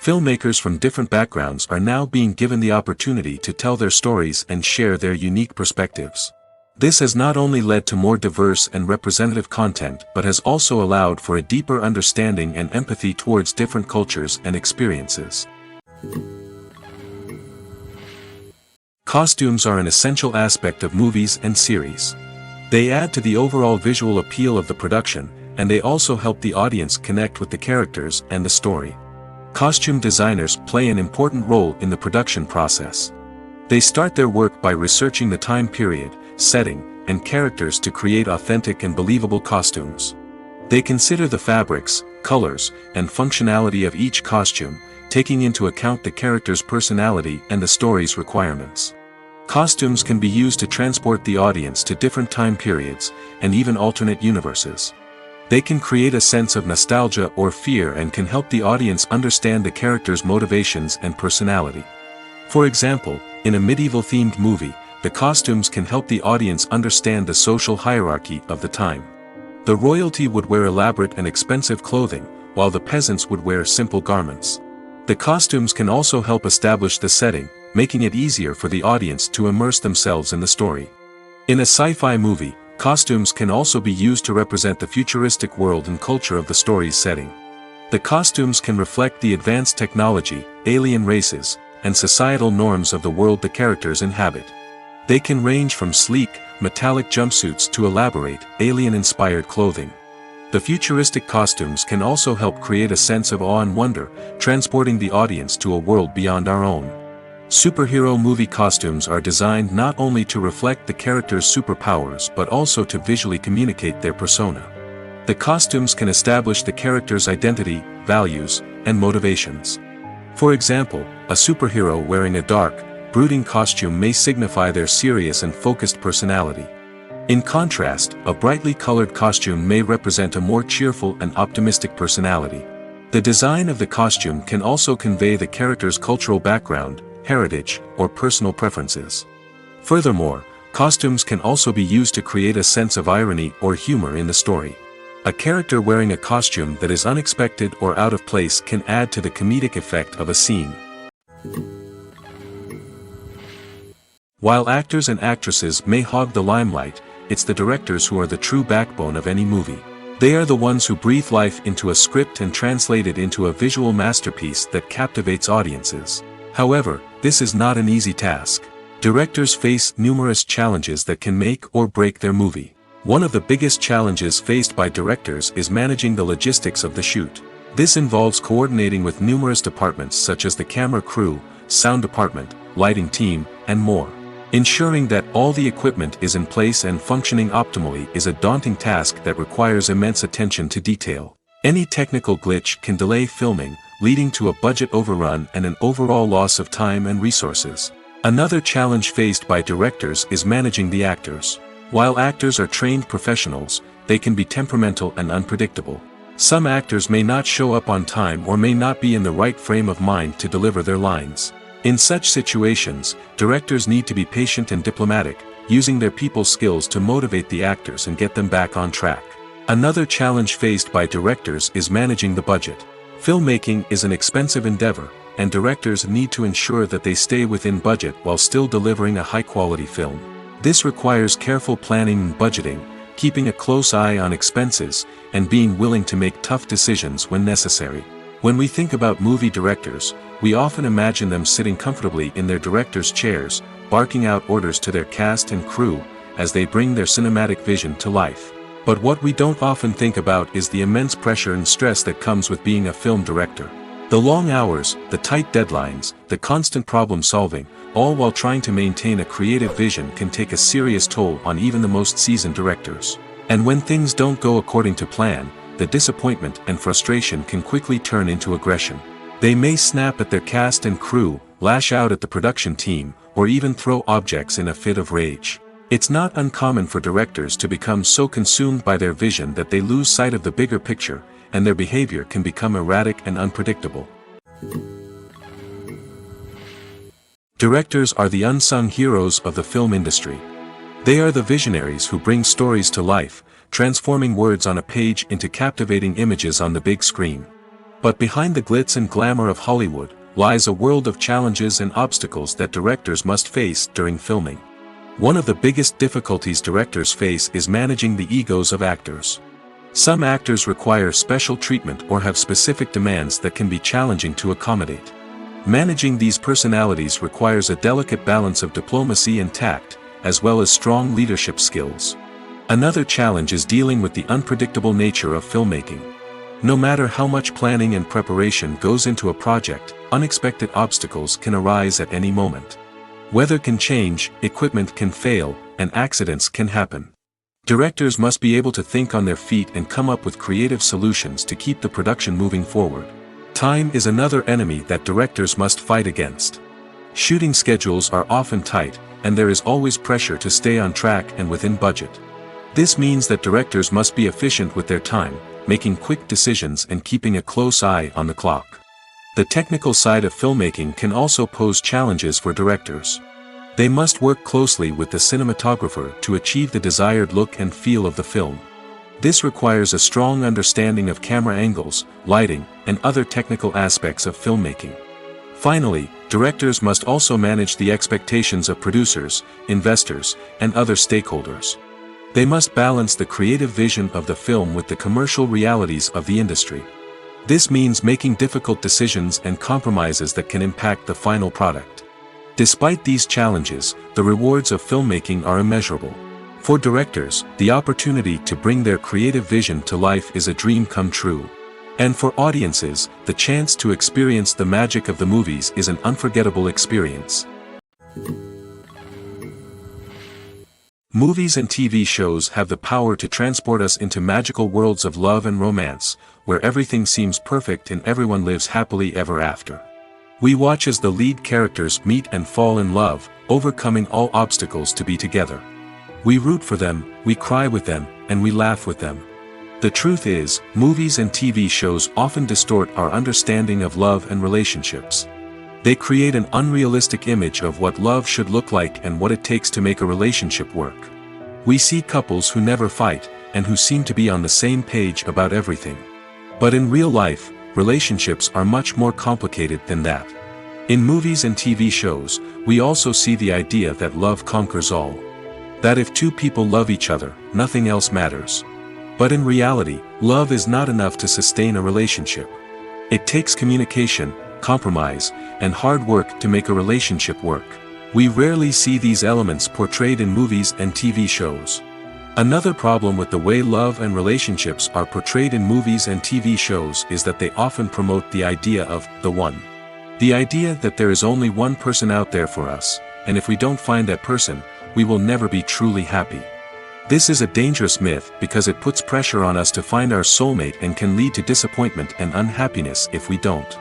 Filmmakers from different backgrounds are now being given the opportunity to tell their stories and share their unique perspectives. This has not only led to more diverse and representative content but has also allowed for a deeper understanding and empathy towards different cultures and experiences. Costumes are an essential aspect of movies and series. They add to the overall visual appeal of the production, and they also help the audience connect with the characters and the story. Costume designers play an important role in the production process. They start their work by researching the time period, setting, and characters to create authentic and believable costumes. They consider the fabrics, colors, and functionality of each costume, taking into account the character's personality and the story's requirements. Costumes can be used to transport the audience to different time periods, and even alternate universes. They can create a sense of nostalgia or fear and can help the audience understand the character's motivations and personality. For example, in a medieval-themed movie, the costumes can help the audience understand the social hierarchy of the time. The royalty would wear elaborate and expensive clothing, while the peasants would wear simple garments. The costumes can also help establish the setting, making it easier for the audience to immerse themselves in the story. In a sci-fi movie, costumes can also be used to represent the futuristic world and culture of the story's setting. The costumes can reflect the advanced technology, alien races, and societal norms of the world the characters inhabit. They can range from sleek, metallic jumpsuits to elaborate, alien-inspired clothing. The futuristic costumes can also help create a sense of awe and wonder, transporting the audience to a world beyond our own. Superhero movie costumes are designed not only to reflect the character's superpowers but also to visually communicate their persona. The costumes can establish the character's identity, values, and motivations. For example, a superhero wearing a dark, brooding costume may signify their serious and focused personality. In contrast, a brightly colored costume may represent a more cheerful and optimistic personality. The design of the costume can also convey the character's cultural background, heritage, or personal preferences. Furthermore, costumes can also be used to create a sense of irony or humor in the story. A character wearing a costume that is unexpected or out of place can add to the comedic effect of a scene. While actors and actresses may hog the limelight, it's the directors who are the true backbone of any movie. They are the ones who breathe life into a script and translate it into a visual masterpiece that captivates audiences. However, this is not an easy task. Directors face numerous challenges that can make or break their movie. One of the biggest challenges faced by directors is managing the logistics of the shoot. This involves coordinating with numerous departments such as the camera crew, sound department, lighting team, and more. Ensuring that all the equipment is in place and functioning optimally is a daunting task that requires immense attention to detail. Any technical glitch can delay filming, leading to a budget overrun and an overall loss of time and resources. Another challenge faced by directors is managing the actors. While actors are trained professionals, they can be temperamental and unpredictable. Some actors may not show up on time or may not be in the right frame of mind to deliver their lines. In such situations, directors need to be patient and diplomatic, using their people skills to motivate the actors and get them back on track. Another challenge faced by directors is managing the budget. Filmmaking is an expensive endeavor, and directors need to ensure that they stay within budget while still delivering a high-quality film. This requires careful planning and budgeting, keeping a close eye on expenses, and being willing to make tough decisions when necessary. When we think about movie directors, we often imagine them sitting comfortably in their director's chairs, barking out orders to their cast and crew, as they bring their cinematic vision to life. But what we don't often think about is the immense pressure and stress that comes with being a film director. The long hours, the tight deadlines, the constant problem solving, all while trying to maintain a creative vision can take a serious toll on even the most seasoned directors. And when things don't go according to plan, the disappointment and frustration can quickly turn into aggression. They may snap at their cast and crew, lash out at the production team, or even throw objects in a fit of rage. It's not uncommon for directors to become so consumed by their vision that they lose sight of the bigger picture, and their behavior can become erratic and unpredictable. Directors are the unsung heroes of the film industry. They are the visionaries who bring stories to life, transforming words on a page into captivating images on the big screen. But behind the glitz and glamour of Hollywood lies a world of challenges and obstacles that directors must face during filming. One of the biggest difficulties directors face is managing the egos of actors. Some actors require special treatment or have specific demands that can be challenging to accommodate. Managing these personalities requires a delicate balance of diplomacy and tact, as well as strong leadership skills. Another challenge is dealing with the unpredictable nature of filmmaking. No matter how much planning and preparation goes into a project, unexpected obstacles can arise at any moment. Weather can change, equipment can fail, and accidents can happen. Directors must be able to think on their feet and come up with creative solutions to keep the production moving forward. Time is another enemy that directors must fight against. Shooting schedules are often tight, and there is always pressure to stay on track and within budget. This means that directors must be efficient with their time, making quick decisions and keeping a close eye on the clock. The technical side of filmmaking can also pose challenges for directors. They must work closely with the cinematographer to achieve the desired look and feel of the film. This requires a strong understanding of camera angles, lighting, and other technical aspects of filmmaking. Finally, directors must also manage the expectations of producers, investors, and other stakeholders. They must balance the creative vision of the film with the commercial realities of the industry. This means making difficult decisions and compromises that can impact the final product. Despite these challenges, the rewards of filmmaking are immeasurable. For directors, the opportunity to bring their creative vision to life is a dream come true. And for audiences, the chance to experience the magic of the movies is an unforgettable experience. Movies and TV shows have the power to transport us into magical worlds of love and romance, where everything seems perfect and everyone lives happily ever after. We watch as the lead characters meet and fall in love, overcoming all obstacles to be together. We root for them, we cry with them, and we laugh with them. The truth is, movies and TV shows often distort our understanding of love and relationships. They create an unrealistic image of what love should look like and what it takes to make a relationship work. We see couples who never fight, and who seem to be on the same page about everything. But in real life, relationships are much more complicated than that. In movies and TV shows, we also see the idea that love conquers all. That if two people love each other, nothing else matters. But in reality, love is not enough to sustain a relationship. It takes communication, compromise, and hard work to make a relationship work. We rarely see these elements portrayed in movies and TV shows. Another problem with the way love and relationships are portrayed in movies and TV shows is that they often promote the idea of the one. The idea that there is only one person out there for us, and if we don't find that person, we will never be truly happy. This is a dangerous myth because it puts pressure on us to find our soulmate and can lead to disappointment and unhappiness if we don't.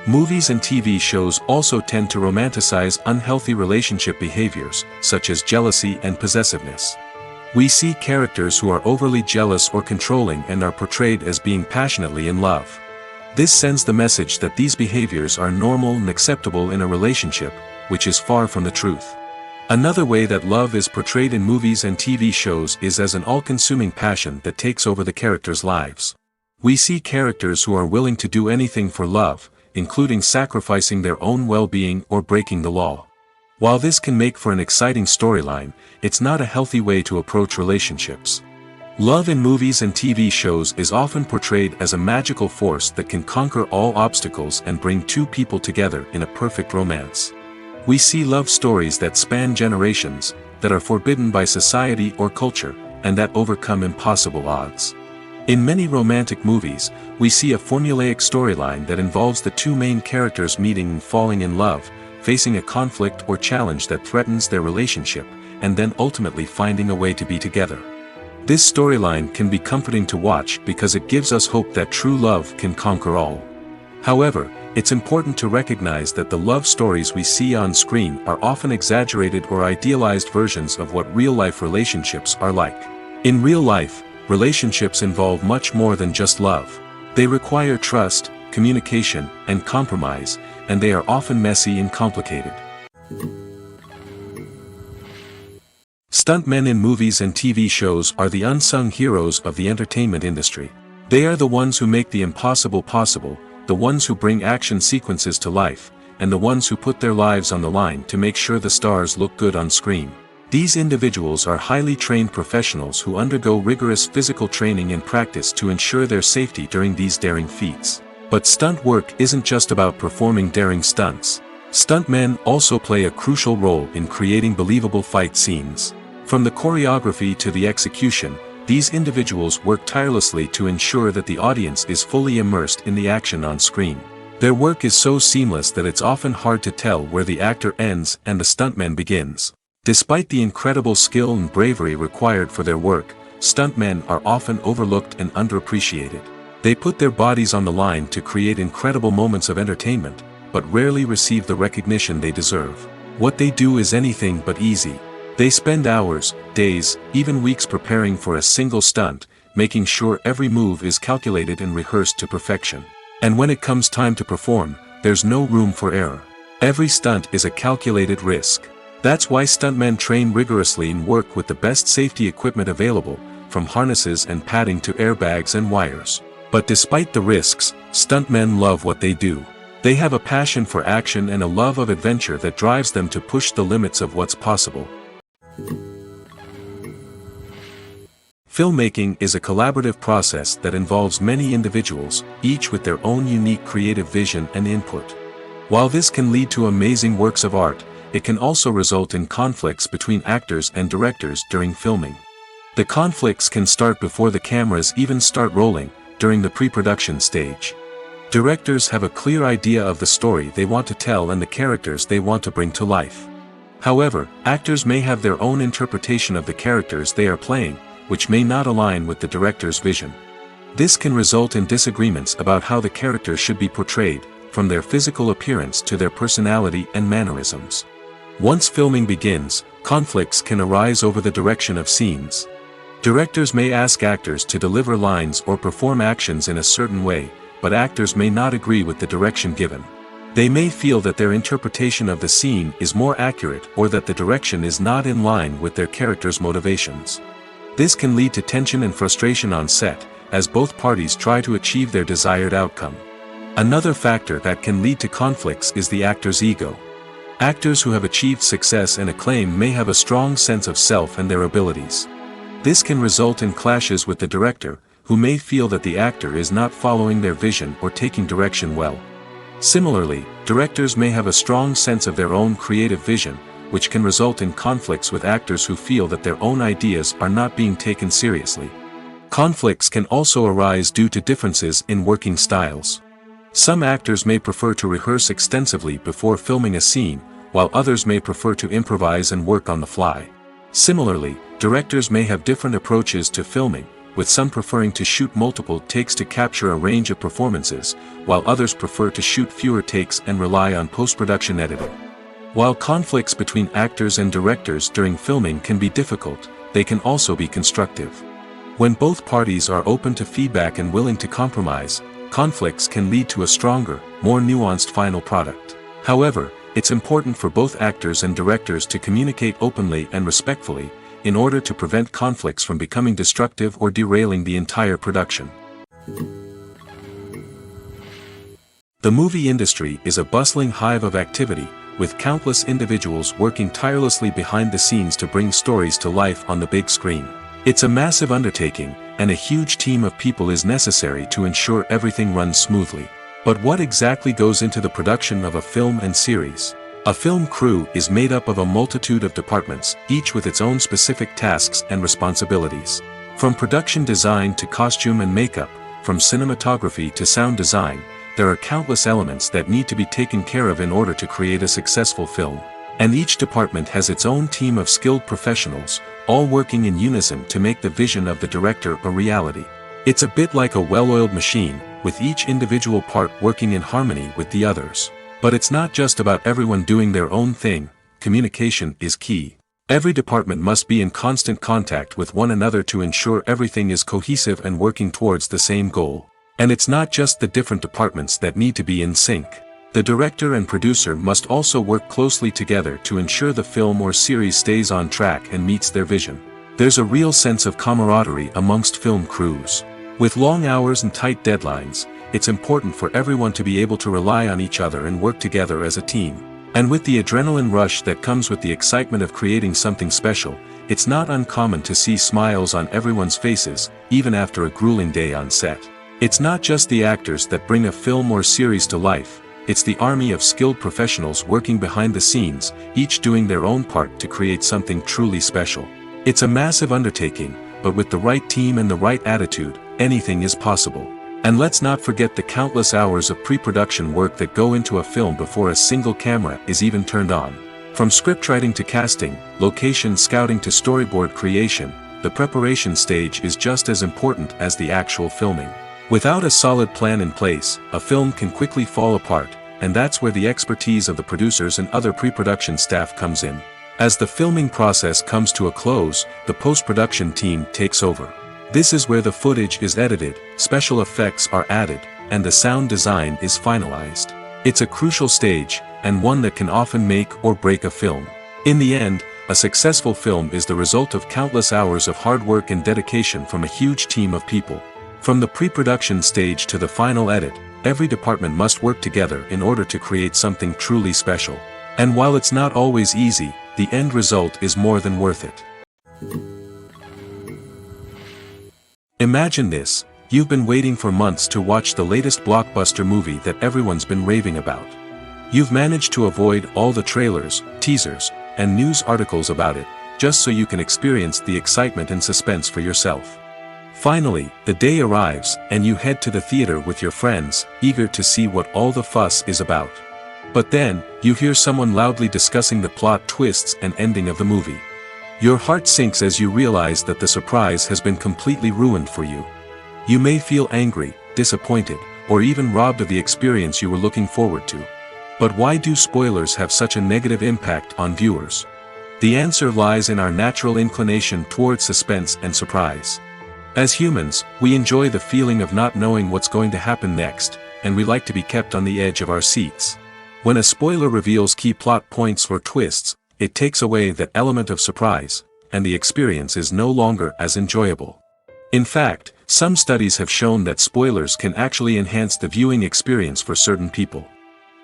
Movies and TV shows also tend to romanticize unhealthy relationship behaviors, such as jealousy and possessiveness. We see characters who are overly jealous or controlling and are portrayed as being passionately in love. This sends the message that these behaviors are normal and acceptable in a relationship, which is far from the truth. Another way that love is portrayed in movies and TV shows is as an all-consuming passion that takes over the characters' lives. We see characters who are willing to do anything for love, including sacrificing their own well-being or breaking the law. While this can make for an exciting storyline, it's not a healthy way to approach relationships. Love in movies and TV shows is often portrayed as a magical force that can conquer all obstacles and bring two people together in a perfect romance. We see love stories that span generations, that are forbidden by society or culture, and that overcome impossible odds. In many romantic movies, we see a formulaic storyline that involves the two main characters meeting and falling in love, facing a conflict or challenge that threatens their relationship, and then ultimately finding a way to be together. This storyline can be comforting to watch because it gives us hope that true love can conquer all. However, It's important to recognize that the love stories we see on screen are often exaggerated or idealized versions of what real-life relationships are like. In real life, relationships involve much more than just love. They require trust, communication, and compromise, and they are often messy and complicated. Stuntmen in movies and TV shows are the unsung heroes of the entertainment industry. They are the ones who make the impossible possible, the ones who bring action sequences to life, and the ones who put their lives on the line to make sure the stars look good on screen. These individuals are highly trained professionals who undergo rigorous physical training and practice to ensure their safety during these daring feats. But stunt work isn't just about performing daring stunts. Stuntmen also play a crucial role in creating believable fight scenes. From the choreography to the execution, these individuals work tirelessly to ensure that the audience is fully immersed in the action on screen. Their work is so seamless that it's often hard to tell where the actor ends and the stuntman begins. Despite the incredible skill and bravery required for their work, stuntmen are often overlooked and underappreciated. They put their bodies on the line to create incredible moments of entertainment, but rarely receive the recognition they deserve. What they do is anything but easy. They spend hours, days, even weeks preparing for a single stunt, making sure every move is calculated and rehearsed to perfection. And when it comes time to perform, there's no room for error. Every stunt is a calculated risk. That's why stuntmen train rigorously and work with the best safety equipment available, from harnesses and padding to airbags and wires. But despite the risks, stuntmen love what they do. They have a passion for action and a love of adventure that drives them to push the limits of what's possible. Filmmaking is a collaborative process that involves many individuals, each with their own unique creative vision and input. While this can lead to amazing works of art, it can also result in conflicts between actors and directors during filming. The conflicts can start before the cameras even start rolling, during the pre-production stage. Directors have a clear idea of the story they want to tell and the characters they want to bring to life. However, actors may have their own interpretation of the characters they are playing, which may not align with the director's vision. This can result in disagreements about how the characters should be portrayed, from their physical appearance to their personality and mannerisms. Once filming begins, conflicts can arise over the direction of scenes. Directors may ask actors to deliver lines or perform actions in a certain way, but actors may not agree with the direction given. They may feel that their interpretation of the scene is more accurate or that the direction is not in line with their character's motivations. This can lead to tension and frustration on set, as both parties try to achieve their desired outcome. Another factor that can lead to conflicts is the actor's ego. Actors who have achieved success and acclaim may have a strong sense of self and their abilities. This can result in clashes with the director, who may feel that the actor is not following their vision or taking direction well. Similarly, directors may have a strong sense of their own creative vision, which can result in conflicts with actors who feel that their own ideas are not being taken seriously. Conflicts can also arise due to differences in working styles. Some actors may prefer to rehearse extensively before filming a scene, while others may prefer to improvise and work on the fly. Similarly, directors may have different approaches to filming, with some preferring to shoot multiple takes to capture a range of performances, while others prefer to shoot fewer takes and rely on post-production editing. While conflicts between actors and directors during filming can be difficult, they can also be constructive. When both parties are open to feedback and willing to compromise, conflicts can lead to a stronger, more nuanced final product. However, it's important for both actors and directors to communicate openly and respectfully, in order to prevent conflicts from becoming destructive or derailing the entire production. The movie industry is a bustling hive of activity, with countless individuals working tirelessly behind the scenes to bring stories to life on the big screen. It's a massive undertaking, and a huge team of people is necessary to ensure everything runs smoothly. But what exactly goes into the production of a film and series? A film crew is made up of a multitude of departments, each with its own specific tasks and responsibilities. From production design to costume and makeup, from cinematography to sound design, there are countless elements that need to be taken care of in order to create a successful film. And each department has its own team of skilled professionals, all working in unison to make the vision of the director a reality. It's a bit like a well-oiled machine, with each individual part working in harmony with the others. But it's not just about everyone doing their own thing. Communication is key. Every department must be in constant contact with one another to ensure everything is cohesive and working towards the same goal. And it's not just the different departments that need to be in sync. The director and producer must also work closely together to ensure the film or series stays on track and meets their vision. There's a real sense of camaraderie amongst film crews. With long hours and tight deadlines, it's important for everyone to be able to rely on each other and work together as a team. And with the adrenaline rush that comes with the excitement of creating something special, it's not uncommon to see smiles on everyone's faces, even after a grueling day on set. It's not just the actors that bring a film or series to life, it's the army of skilled professionals working behind the scenes, each doing their own part to create something truly special. It's a massive undertaking, but with the right team and the right attitude, anything is possible. And let's not forget the countless hours of pre-production work that go into a film before a single camera is even turned on. From scriptwriting to casting, location scouting to storyboard creation, the preparation stage is just as important as the actual filming. Without a solid plan in place, a film can quickly fall apart, and that's where the expertise of the producers and other pre-production staff comes in. As the filming process comes to a close, the post-production team takes over. This is where the footage is edited, special effects are added, and the sound design is finalized. It's a crucial stage, and one that can often make or break a film. In the end, a successful film is the result of countless hours of hard work and dedication from a huge team of people. From the pre-production stage to the final edit, every department must work together in order to create something truly special. And while it's not always easy, the end result is more than worth it. Imagine this, you've been waiting for months to watch the latest blockbuster movie that everyone's been raving about. You've managed to avoid all the trailers, teasers, and news articles about it, just so you can experience the excitement and suspense for yourself. Finally, the day arrives, and you head to the theater with your friends, eager to see what all the fuss is about. But then, you hear someone loudly discussing the plot twists and ending of the movie. Your heart sinks as you realize that the surprise has been completely ruined for you. You may feel angry, disappointed, or even robbed of the experience you were looking forward to. But why do spoilers have such a negative impact on viewers? The answer lies in our natural inclination towards suspense and surprise. As humans, we enjoy the feeling of not knowing what's going to happen next, and we like to be kept on the edge of our seats. When a spoiler reveals key plot points or twists, it takes away that element of surprise, and the experience is no longer as enjoyable. In fact, some studies have shown that spoilers can actually enhance the viewing experience for certain people.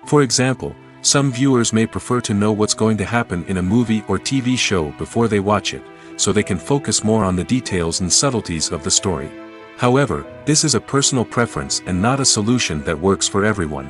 For example, some viewers may prefer to know what's going to happen in a movie or TV show before they watch it, so they can focus more on the details and subtleties of the story. However, this is a personal preference and not a solution that works for everyone.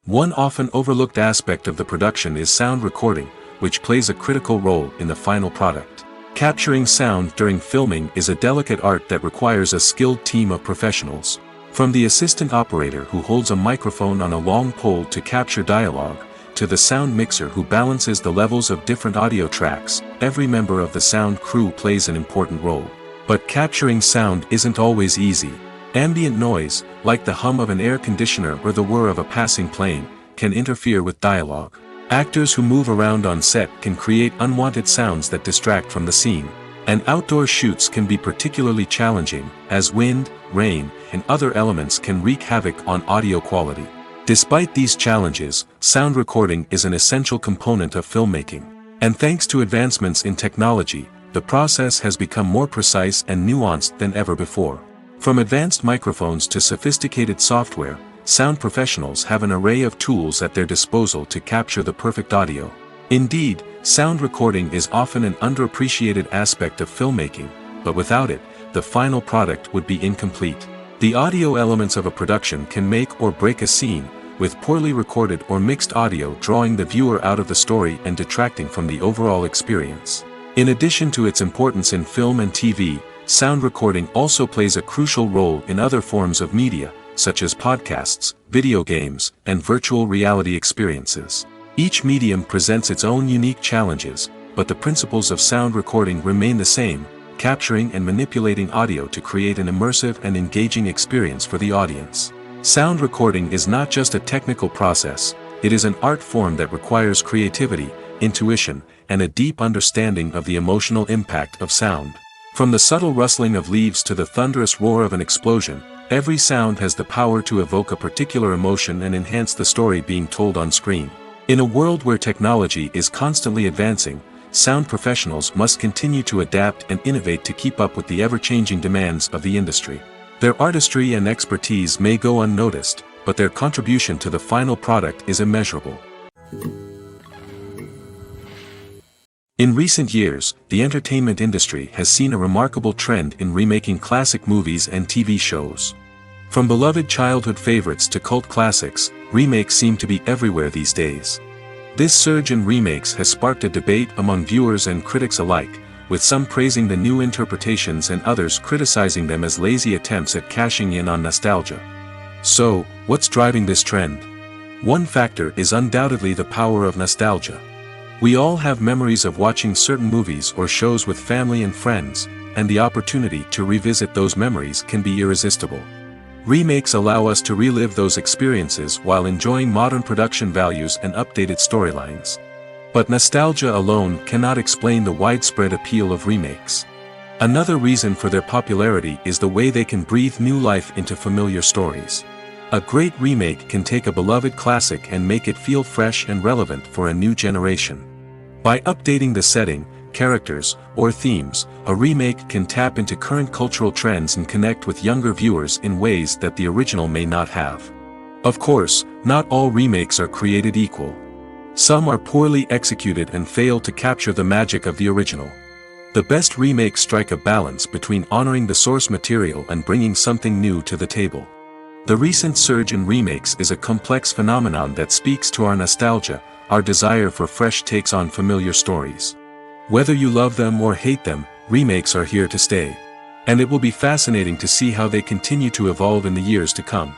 One often overlooked aspect of the production is sound recording, which plays a critical role in the final product. Capturing sound during filming is a delicate art that requires a skilled team of professionals. From the assistant operator who holds a microphone on a long pole to capture dialogue, to the sound mixer who balances the levels of different audio tracks, every member of the sound crew plays an important role. But capturing sound isn't always easy. Ambient noise, like the hum of an air conditioner or the whir of a passing plane, can interfere with dialogue. Actors who move around on set can create unwanted sounds that distract from the scene. And outdoor shoots can be particularly challenging, as wind, rain, and other elements can wreak havoc on audio quality. Despite these challenges, sound recording is an essential component of filmmaking. And thanks to advancements in technology, the process has become more precise and nuanced than ever before. From advanced microphones to sophisticated software, sound professionals have an array of tools at their disposal to capture the perfect audio. Indeed, sound recording is often an underappreciated aspect of filmmaking, but without it, the final product would be incomplete. The audio elements of a production can make or break a scene, with poorly recorded or mixed audio drawing the viewer out of the story and detracting from the overall experience. In addition to its importance in film and TV, sound recording also plays a crucial role in other forms of media, such as podcasts, video games, and virtual reality experiences. Each medium presents its own unique challenges, but the principles of sound recording remain the same: capturing and manipulating audio to create an immersive and engaging experience for the audience. Sound recording is not just a technical process, it is an art form that requires creativity, intuition, and a deep understanding of the emotional impact of sound. From the subtle rustling of leaves to the thunderous roar of an explosion, every sound has the power to evoke a particular emotion and enhance the story being told on screen. In a world where technology is constantly advancing, sound professionals must continue to adapt and innovate to keep up with the ever-changing demands of the industry. Their artistry and expertise may go unnoticed, but their contribution to the final product is immeasurable. In recent years, the entertainment industry has seen a remarkable trend in remaking classic movies and TV shows. From beloved childhood favorites to cult classics, remakes seem to be everywhere these days. This surge in remakes has sparked a debate among viewers and critics alike, with some praising the new interpretations and others criticizing them as lazy attempts at cashing in on nostalgia. So, what's driving this trend? One factor is undoubtedly the power of nostalgia. We all have memories of watching certain movies or shows with family and friends, and the opportunity to revisit those memories can be irresistible. Remakes allow us to relive those experiences while enjoying modern production values and updated storylines. But nostalgia alone cannot explain the widespread appeal of remakes. Another reason for their popularity is the way they can breathe new life into familiar stories. A great remake can take a beloved classic and make it feel fresh and relevant for a new generation. By updating the setting, characters, or themes, a remake can tap into current cultural trends and connect with younger viewers in ways that the original may not have. Of course, not all remakes are created equal. Some are poorly executed and fail to capture the magic of the original. The best remakes strike a balance between honoring the source material and bringing something new to the table. The recent surge in remakes is a complex phenomenon that speaks to our nostalgia, our desire for fresh takes on familiar stories. Whether you love them or hate them, remakes are here to stay. And it will be fascinating to see how they continue to evolve in the years to come.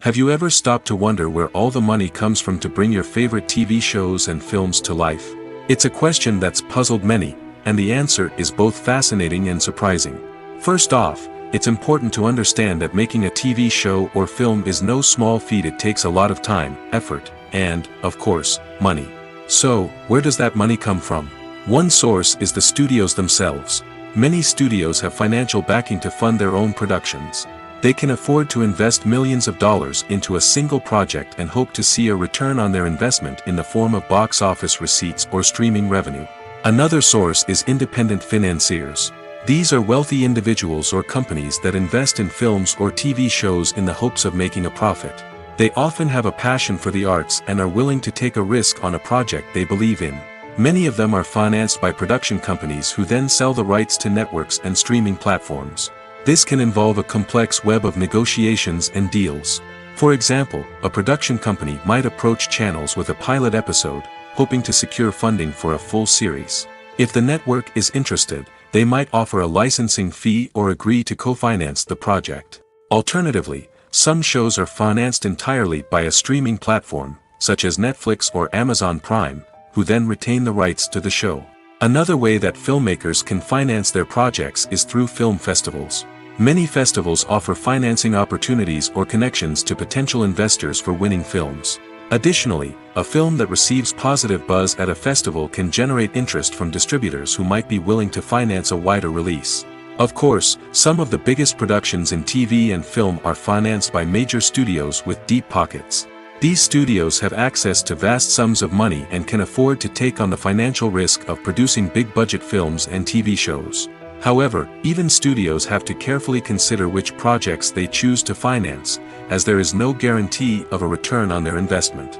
Have you ever stopped to wonder where all the money comes from to bring your favorite TV shows and films to life? It's a question that's puzzled many, and the answer is both fascinating and surprising. First off, it's important to understand that making a TV show or film is no small feat. It takes a lot of time, effort, and, of course, money. So, where does that money come from? One source is the studios themselves. Many studios have financial backing to fund their own productions. They can afford to invest millions of dollars into a single project and hope to see a return on their investment in the form of box office receipts or streaming revenue. Another source is independent financiers. These are wealthy individuals or companies that invest in films or TV shows in the hopes of making a profit. They often have a passion for the arts and are willing to take a risk on a project they believe in. Many of them are financed by production companies who then sell the rights to networks and streaming platforms. This can involve a complex web of negotiations and deals. For example, a production company might approach channels with a pilot episode, hoping to secure funding for a full series. If the network is interested, they might offer a licensing fee or agree to co-finance the project. Alternatively, some shows are financed entirely by a streaming platform, such as Netflix or Amazon Prime, who then retain the rights to the show. Another way that filmmakers can finance their projects is through film festivals. Many festivals offer financing opportunities or connections to potential investors for winning films. Additionally, a film that receives positive buzz at a festival can generate interest from distributors who might be willing to finance a wider release. Of course, some of the biggest productions in TV and film are financed by major studios with deep pockets. These studios have access to vast sums of money and can afford to take on the financial risk of producing big-budget films and TV shows. However, even studios have to carefully consider which projects they choose to finance, as there is no guarantee of a return on their investment.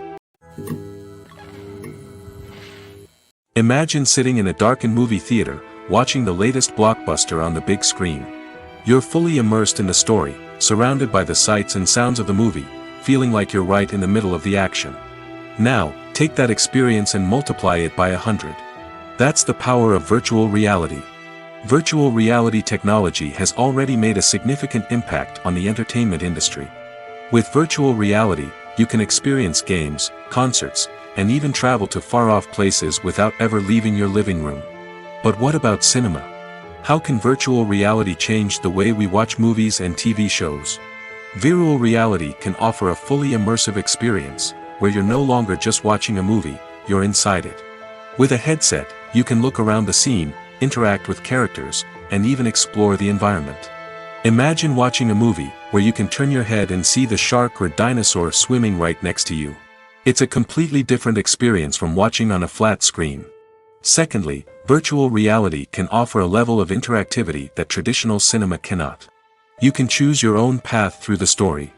Imagine sitting in a darkened movie theater, watching the latest blockbuster on the big screen. You're fully immersed in the story, surrounded by the sights and sounds of the movie, feeling like you're right in the middle of the action. Now, take that experience and multiply it by 100. That's the power of virtual reality. Virtual reality technology has already made a significant impact on the entertainment industry. With virtual reality, you can experience games, concerts, and even travel to far-off places without ever leaving your living room. But what about cinema? How can virtual reality change the way we watch movies and TV shows? Virtual reality can offer a fully immersive experience, where you're no longer just watching a movie, you're inside it. With a headset, you can look around the scene, interact with characters, and even explore the environment. Imagine watching a movie, where you can turn your head and see the shark or dinosaur swimming right next to you. It's a completely different experience from watching on a flat screen. Secondly, virtual reality can offer a level of interactivity that traditional cinema cannot. You can choose your own path through the story.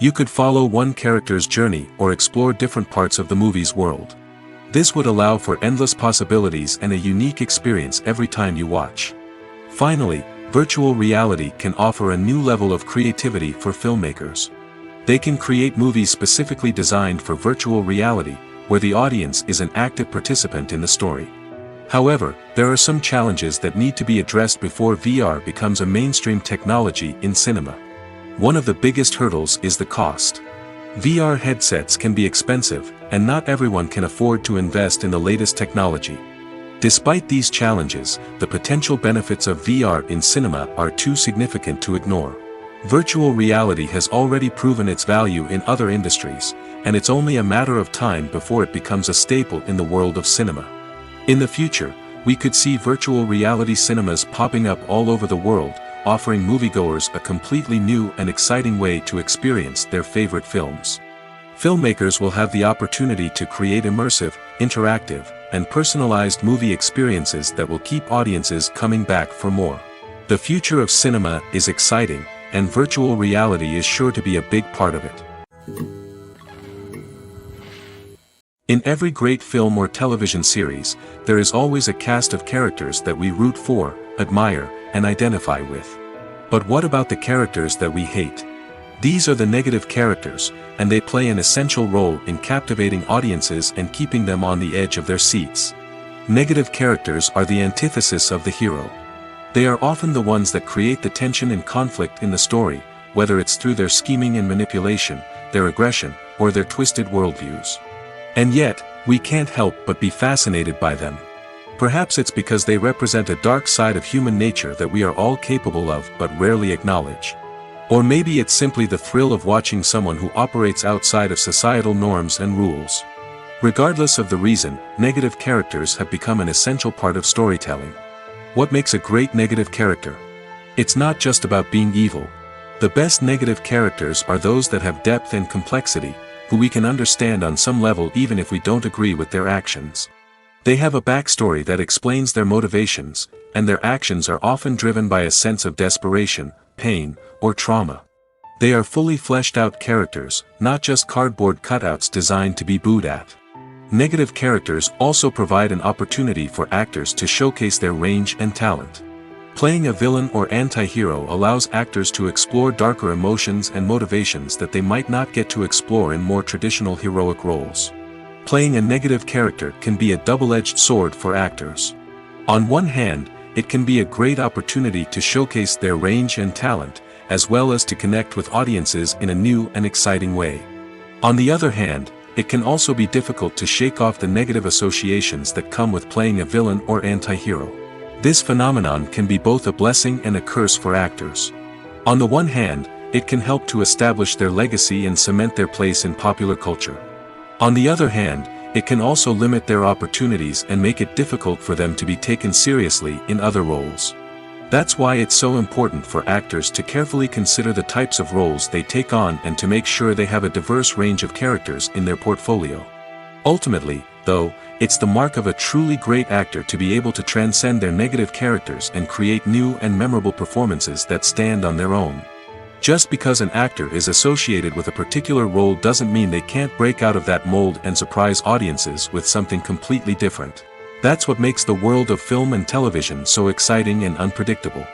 You could follow one character's journey or explore different parts of the movie's world. This would allow for endless possibilities and a unique experience every time you watch. Finally, virtual reality can offer a new level of creativity for filmmakers. They can create movies specifically designed for virtual reality, where the audience is an active participant in the story. However, there are some challenges that need to be addressed before VR becomes a mainstream technology in cinema. One of the biggest hurdles is the cost. VR headsets can be expensive, and not everyone can afford to invest in the latest technology. Despite these challenges, the potential benefits of VR in cinema are too significant to ignore. Virtual reality has already proven its value in other industries, and it's only a matter of time before it becomes a staple in the world of cinema. In the future, we could see virtual reality cinemas popping up all over the world, offering moviegoers a completely new and exciting way to experience their favorite films. Filmmakers will have the opportunity to create immersive, interactive, and personalized movie experiences that will keep audiences coming back for more. The future of cinema is exciting, and virtual reality is sure to be a big part of it. In every great film or television series, there is always a cast of characters that we root for, admire, and identify with. But what about the characters that we hate? These are the negative characters, and they play an essential role in captivating audiences and keeping them on the edge of their seats. Negative characters are the antithesis of the hero. They are often the ones that create the tension and conflict in the story, whether it's through their scheming and manipulation, their aggression, or their twisted worldviews. And yet, we can't help but be fascinated by them. Perhaps it's because they represent a dark side of human nature that we are all capable of but rarely acknowledge. Or maybe it's simply the thrill of watching someone who operates outside of societal norms and rules. Regardless of the reason, negative characters have become an essential part of storytelling. What makes a great negative character? It's not just about being evil. The best negative characters are those that have depth and complexity, who we can understand on some level even if we don't agree with their actions. They have a backstory that explains their motivations, and their actions are often driven by a sense of desperation, pain, or trauma. They are fully fleshed out characters, not just cardboard cutouts designed to be booed at. Negative characters also provide an opportunity for actors to showcase their range and talent. Playing a villain or anti-hero allows actors to explore darker emotions and motivations that they might not get to explore in more traditional heroic roles. Playing a negative character can be a double-edged sword for actors. On one hand, it can be a great opportunity to showcase their range and talent, as well as to connect with audiences in a new and exciting way. On the other hand, it can also be difficult to shake off the negative associations that come with playing a villain or anti-hero. This phenomenon can be both a blessing and a curse for actors. On the one hand, it can help to establish their legacy and cement their place in popular culture. On the other hand, it can also limit their opportunities and make it difficult for them to be taken seriously in other roles. That's why it's so important for actors to carefully consider the types of roles they take on and to make sure they have a diverse range of characters in their portfolio. Ultimately, though, it's the mark of a truly great actor to be able to transcend their negative characters and create new and memorable performances that stand on their own. Just because an actor is associated with a particular role doesn't mean they can't break out of that mold and surprise audiences with something completely different. That's what makes the world of film and television so exciting and unpredictable.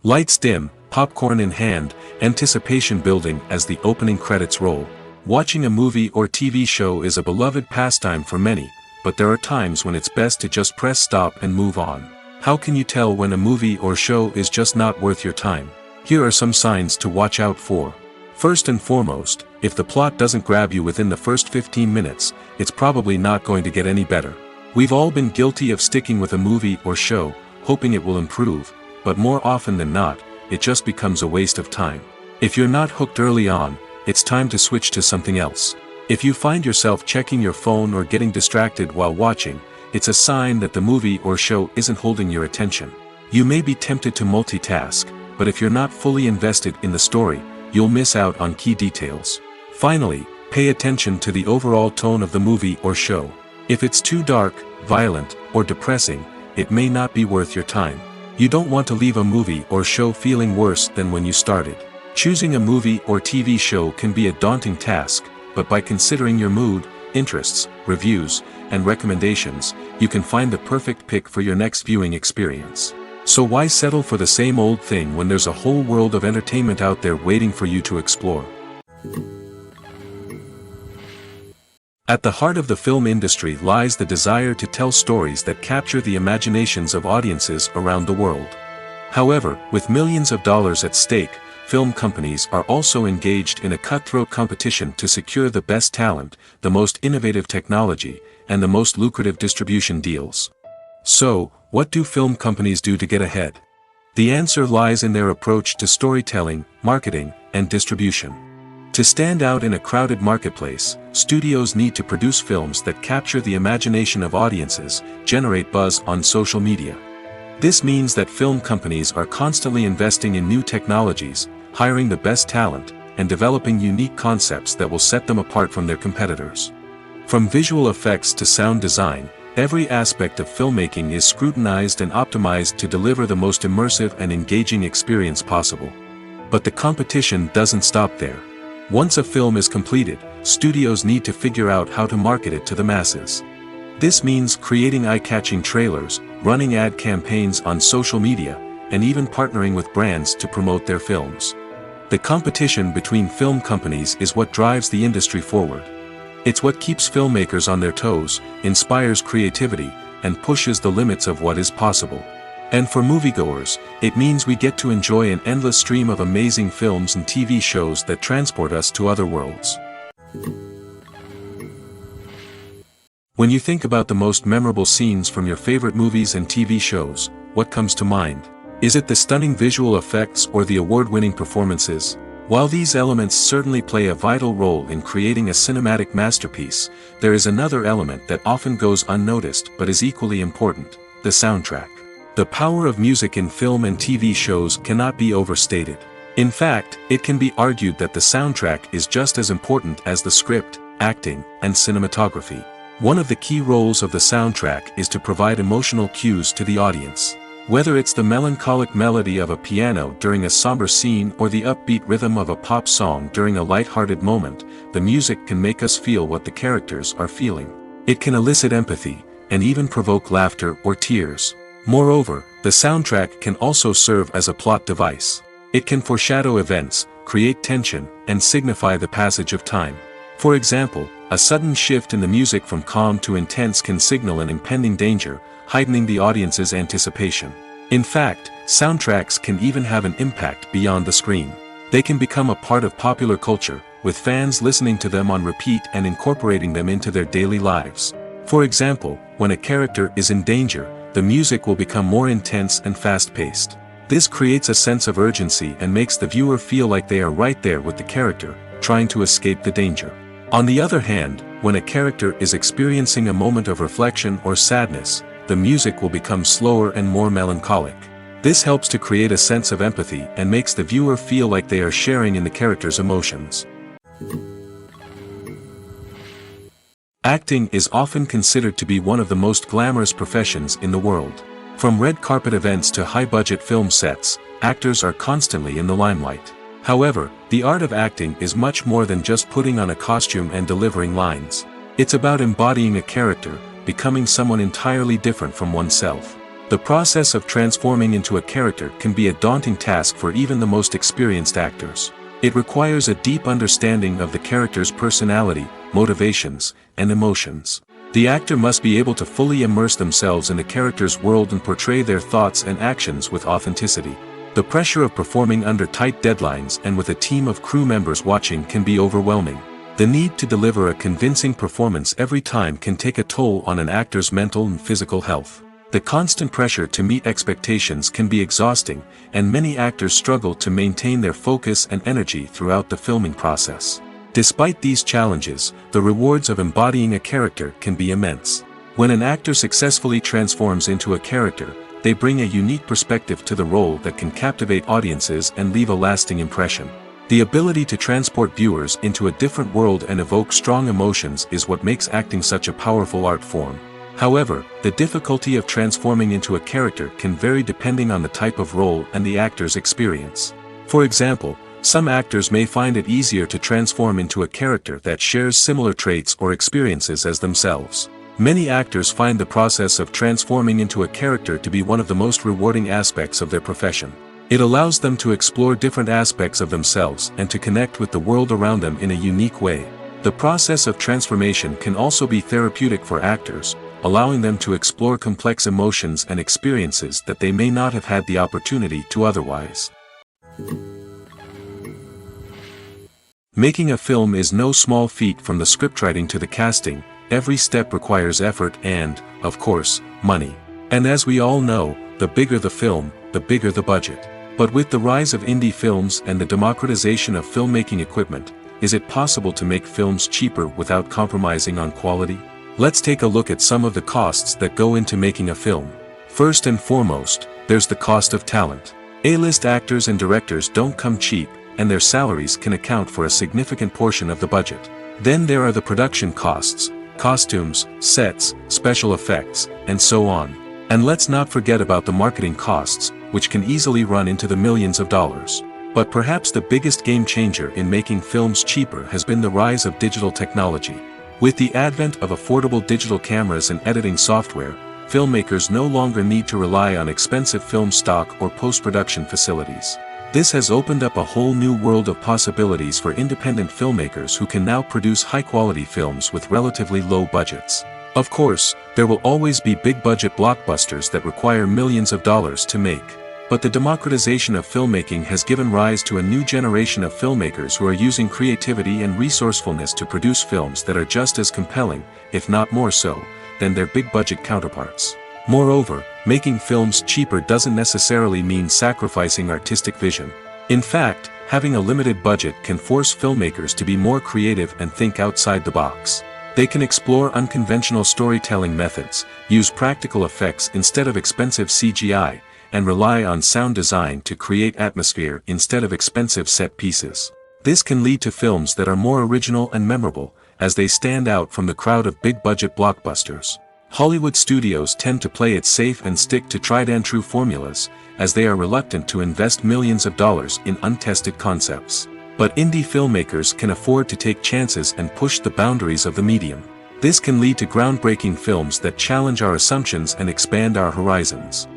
Lights dim, popcorn in hand, anticipation building as the opening credits roll. Watching a movie or TV show is a beloved pastime for many, but there are times when it's best to just press stop and move on. How can you tell when a movie or show is just not worth your time? Here are some signs to watch out for. First and foremost, if the plot doesn't grab you within the first 15 minutes, it's probably not going to get any better. We've all been guilty of sticking with a movie or show, hoping it will improve, but more often than not, it just becomes a waste of time. If you're not hooked early on, it's time to switch to something else. If you find yourself checking your phone or getting distracted while watching, it's a sign that the movie or show isn't holding your attention. You may be tempted to multitask, but if you're not fully invested in the story, you'll miss out on key details. Finally, pay attention to the overall tone of the movie or show. If it's too dark, violent, or depressing, it may not be worth your time. You don't want to leave a movie or show feeling worse than when you started. Choosing a movie or TV show can be a daunting task, but by considering your mood, interests, reviews, and recommendations, you can find the perfect pick for your next viewing experience. So why settle for the same old thing when there's a whole world of entertainment out there waiting for you to explore? At the heart of the film industry lies the desire to tell stories that capture the imaginations of audiences around the world. However, with millions of dollars at stake, film companies are also engaged in a cutthroat competition to secure the best talent, the most innovative technology, and the most lucrative distribution deals. So, what do film companies do to get ahead? The answer lies in their approach to storytelling, marketing, and distribution. To stand out in a crowded marketplace, studios need to produce films that capture the imagination of audiences, generate buzz on social media. This means that film companies are constantly investing in new technologies, hiring the best talent, and developing unique concepts that will set them apart from their competitors. From visual effects to sound design, every aspect of filmmaking is scrutinized and optimized to deliver the most immersive and engaging experience possible. But the competition doesn't stop there. Once a film is completed, studios need to figure out how to market it to the masses. This means creating eye-catching trailers, running ad campaigns on social media, and even partnering with brands to promote their films. The competition between film companies is what drives the industry forward. It's what keeps filmmakers on their toes, inspires creativity, and pushes the limits of what is possible. And for moviegoers, it means we get to enjoy an endless stream of amazing films and TV shows that transport us to other worlds. When you think about the most memorable scenes from your favorite movies and TV shows, what comes to mind? Is it the stunning visual effects or the award-winning performances? While these elements certainly play a vital role in creating a cinematic masterpiece, there is another element that often goes unnoticed but is equally important: the soundtrack. The power of music in film and TV shows cannot be overstated. In fact, it can be argued that the soundtrack is just as important as the script, acting, and cinematography. One of the key roles of the soundtrack is to provide emotional cues to the audience. Whether it's the melancholic melody of a piano during a somber scene or the upbeat rhythm of a pop song during a light-hearted moment, the music can make us feel what the characters are feeling. It can elicit empathy, and even provoke laughter or tears. Moreover, the soundtrack can also serve as a plot device. It can foreshadow events, create tension, and signify the passage of time. For example, a sudden shift in the music from calm to intense can signal an impending danger, heightening the audience's anticipation. In fact, soundtracks can even have an impact beyond the screen. They can become a part of popular culture, with fans listening to them on repeat and incorporating them into their daily lives. For example, when a character is in danger, the music will become more intense and fast-paced. This creates a sense of urgency and makes the viewer feel like they are right there with the character, trying to escape the danger. On the other hand, when a character is experiencing a moment of reflection or sadness, the music will become slower and more melancholic. This helps to create a sense of empathy and makes the viewer feel like they are sharing in the character's emotions. Acting is often considered to be one of the most glamorous professions in the world. From red carpet events to high-budget film sets, actors are constantly in the limelight. However, the art of acting is much more than just putting on a costume and delivering lines. It's about embodying a character, becoming someone entirely different from oneself. The process of transforming into a character can be a daunting task for even the most experienced actors. It requires a deep understanding of the character's personality, motivations, and emotions. The actor must be able to fully immerse themselves in the character's world and portray their thoughts and actions with authenticity. The pressure of performing under tight deadlines and with a team of crew members watching can be overwhelming. The need to deliver a convincing performance every time can take a toll on an actor's mental and physical health. The constant pressure to meet expectations can be exhausting, and many actors struggle to maintain their focus and energy throughout the filming process. Despite these challenges, the rewards of embodying a character can be immense. When an actor successfully transforms into a character, they bring a unique perspective to the role that can captivate audiences and leave a lasting impression. The ability to transport viewers into a different world and evoke strong emotions is what makes acting such a powerful art form. However, the difficulty of transforming into a character can vary depending on the type of role and the actor's experience. For example, some actors may find it easier to transform into a character that shares similar traits or experiences as themselves. Many actors find the process of transforming into a character to be one of the most rewarding aspects of their profession. It allows them to explore different aspects of themselves and to connect with the world around them in a unique way. The process of transformation can also be therapeutic for actors, allowing them to explore complex emotions and experiences that they may not have had the opportunity to otherwise. Making a film is no small feat. From the scriptwriting to the casting, every step requires effort and, of course, money. And as we all know, the bigger the film, the bigger the budget. But with the rise of indie films and the democratization of filmmaking equipment, is it possible to make films cheaper without compromising on quality? Let's take a look at some of the costs that go into making a film. First and foremost, there's the cost of talent. A-list actors and directors don't come cheap, and their salaries can account for a significant portion of the budget. Then there are the production costs, costumes, sets, special effects, and so on. And let's not forget about the marketing costs, which can easily run into the millions of dollars. But perhaps the biggest game changer in making films cheaper has been the rise of digital technology. With the advent of affordable digital cameras and editing software, filmmakers no longer need to rely on expensive film stock or post-production facilities. This has opened up a whole new world of possibilities for independent filmmakers who can now produce high-quality films with relatively low budgets. Of course, there will always be big-budget blockbusters that require millions of dollars to make. But the democratization of filmmaking has given rise to a new generation of filmmakers who are using creativity and resourcefulness to produce films that are just as compelling, if not more so, than their big-budget counterparts. Moreover, making films cheaper doesn't necessarily mean sacrificing artistic vision. In fact, having a limited budget can force filmmakers to be more creative and think outside the box. They can explore unconventional storytelling methods, use practical effects instead of expensive CGI, and rely on sound design to create atmosphere instead of expensive set pieces. This can lead to films that are more original and memorable, as they stand out from the crowd of big-budget blockbusters. Hollywood studios tend to play it safe and stick to tried-and-true formulas, as they are reluctant to invest millions of dollars in untested concepts. But indie filmmakers can afford to take chances and push the boundaries of the medium. This can lead to groundbreaking films that challenge our assumptions and expand our horizons.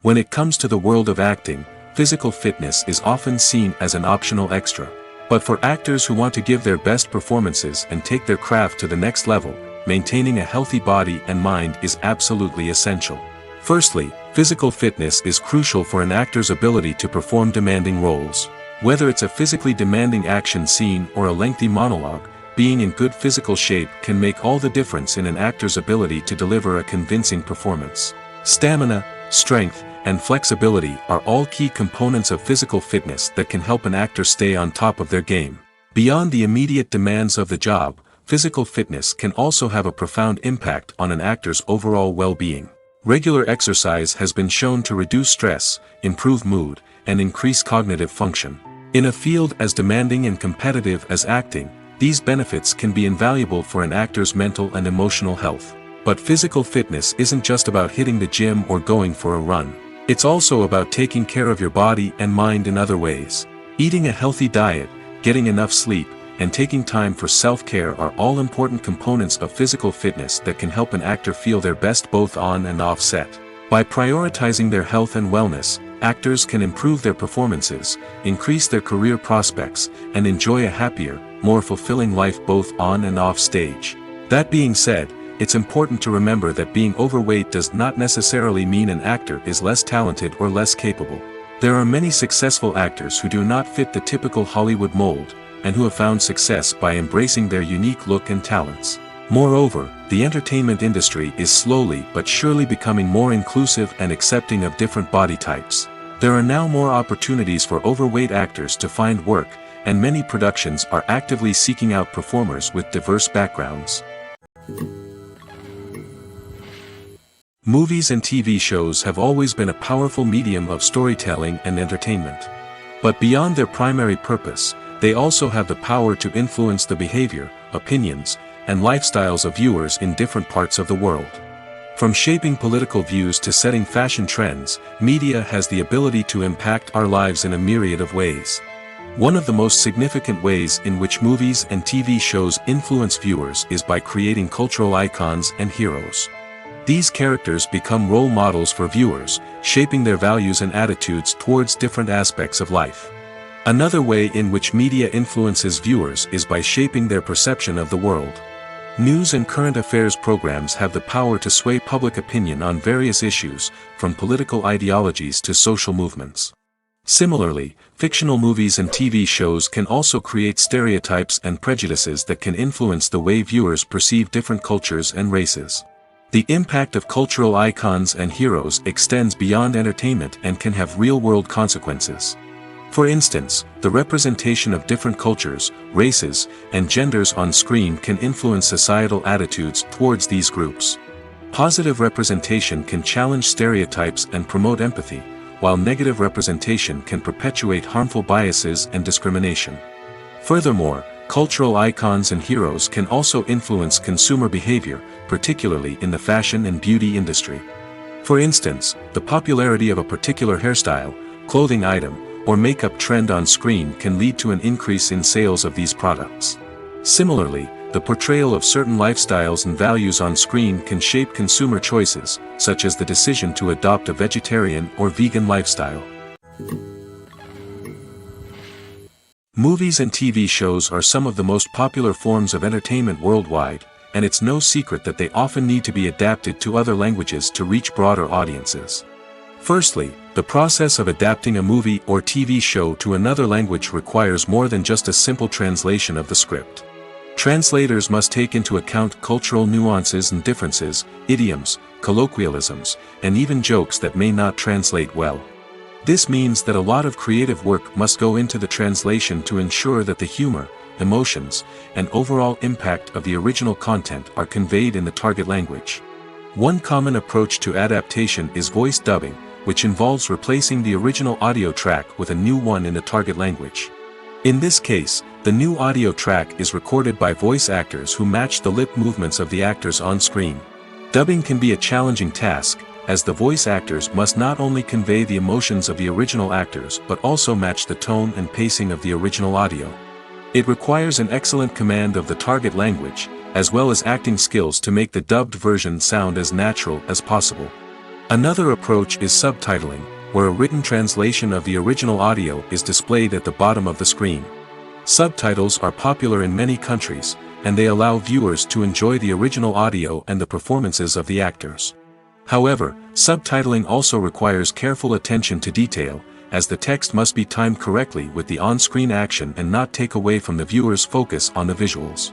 When it comes to the world of acting, physical fitness is often seen as an optional extra. But for actors who want to give their best performances and take their craft to the next level, maintaining a healthy body and mind is absolutely essential. Firstly, physical fitness is crucial for an actor's ability to perform demanding roles. Whether it's a physically demanding action scene or a lengthy monologue, being in good physical shape can make all the difference in an actor's ability to deliver a convincing performance. Stamina, strength, and flexibility are all key components of physical fitness that can help an actor stay on top of their game. Beyond the immediate demands of the job, physical fitness can also have a profound impact on an actor's overall well-being. Regular exercise has been shown to reduce stress, improve mood, and increase cognitive function. In a field as demanding and competitive as acting, these benefits can be invaluable for an actor's mental and emotional health. But physical fitness isn't just about hitting the gym or going for a run. It's also about taking care of your body and mind in other ways. Eating a healthy diet, getting enough sleep, and taking time for self-care are all important components of physical fitness that can help an actor feel their best both on and off set. By prioritizing their health and wellness, actors can improve their performances, increase their career prospects, and enjoy a happier, more fulfilling life both on and off stage. That being said, it's important to remember that being overweight does not necessarily mean an actor is less talented or less capable. There are many successful actors who do not fit the typical Hollywood mold, and who have found success by embracing their unique look and talents. Moreover, the entertainment industry is slowly but surely becoming more inclusive and accepting of different body types. There are now more opportunities for overweight actors to find work, and many productions are actively seeking out performers with diverse backgrounds. Movies and TV shows have always been a powerful medium of storytelling and entertainment. But beyond their primary purpose, they also have the power to influence the behavior, opinions, and lifestyles of viewers in different parts of the world. From shaping political views to setting fashion trends, media has the ability to impact our lives in a myriad of ways. One of the most significant ways in which movies and TV shows influence viewers is by creating cultural icons and heroes. These characters become role models for viewers, shaping their values and attitudes towards different aspects of life. Another way in which media influences viewers is by shaping their perception of the world. News and current affairs programs have the power to sway public opinion on various issues, from political ideologies to social movements. Similarly, fictional movies and TV shows can also create stereotypes and prejudices that can influence the way viewers perceive different cultures and races. The impact of cultural icons and heroes extends beyond entertainment and can have real-world consequences. For instance, the representation of different cultures, races, and genders on screen can influence societal attitudes towards these groups. Positive representation can challenge stereotypes and promote empathy, while negative representation can perpetuate harmful biases and discrimination. Furthermore, cultural icons and heroes can also influence consumer behavior, particularly in the fashion and beauty industry. For instance, the popularity of a particular hairstyle, clothing item, or makeup trend on screen can lead to an increase in sales of these products. Similarly, the portrayal of certain lifestyles and values on screen can shape consumer choices, such as the decision to adopt a vegetarian or vegan lifestyle. Movies and TV shows are some of the most popular forms of entertainment worldwide, and it's no secret that they often need to be adapted to other languages to reach broader audiences. Firstly, the process of adapting a movie or TV show to another language requires more than just a simple translation of the script. Translators must take into account cultural nuances and differences, idioms, colloquialisms, and even jokes that may not translate well. This means that a lot of creative work must go into the translation to ensure that the humor, emotions, and overall impact of the original content are conveyed in the target language. One common approach to adaptation is voice dubbing, which involves replacing the original audio track with a new one in the target language. In this case, the new audio track is recorded by voice actors who match the lip movements of the actors on screen. Dubbing can be a challenging task, as the voice actors must not only convey the emotions of the original actors but also match the tone and pacing of the original audio. It requires an excellent command of the target language, as well as acting skills to make the dubbed version sound as natural as possible. Another approach is subtitling, where a written translation of the original audio is displayed at the bottom of the screen. Subtitles are popular in many countries, and they allow viewers to enjoy the original audio and the performances of the actors. However, subtitling also requires careful attention to detail, as the text must be timed correctly with the on-screen action and not take away from the viewer's focus on the visuals.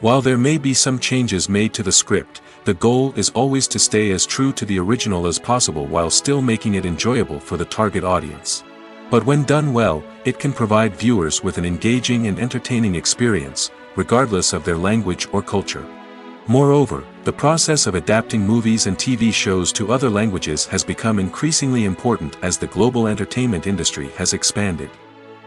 While there may be some changes made to the script, the goal is always to stay as true to the original as possible while still making it enjoyable for the target audience. But when done well, it can provide viewers with an engaging and entertaining experience, regardless of their language or culture. Moreover, the process of adapting movies and TV shows to other languages has become increasingly important as the global entertainment industry has expanded.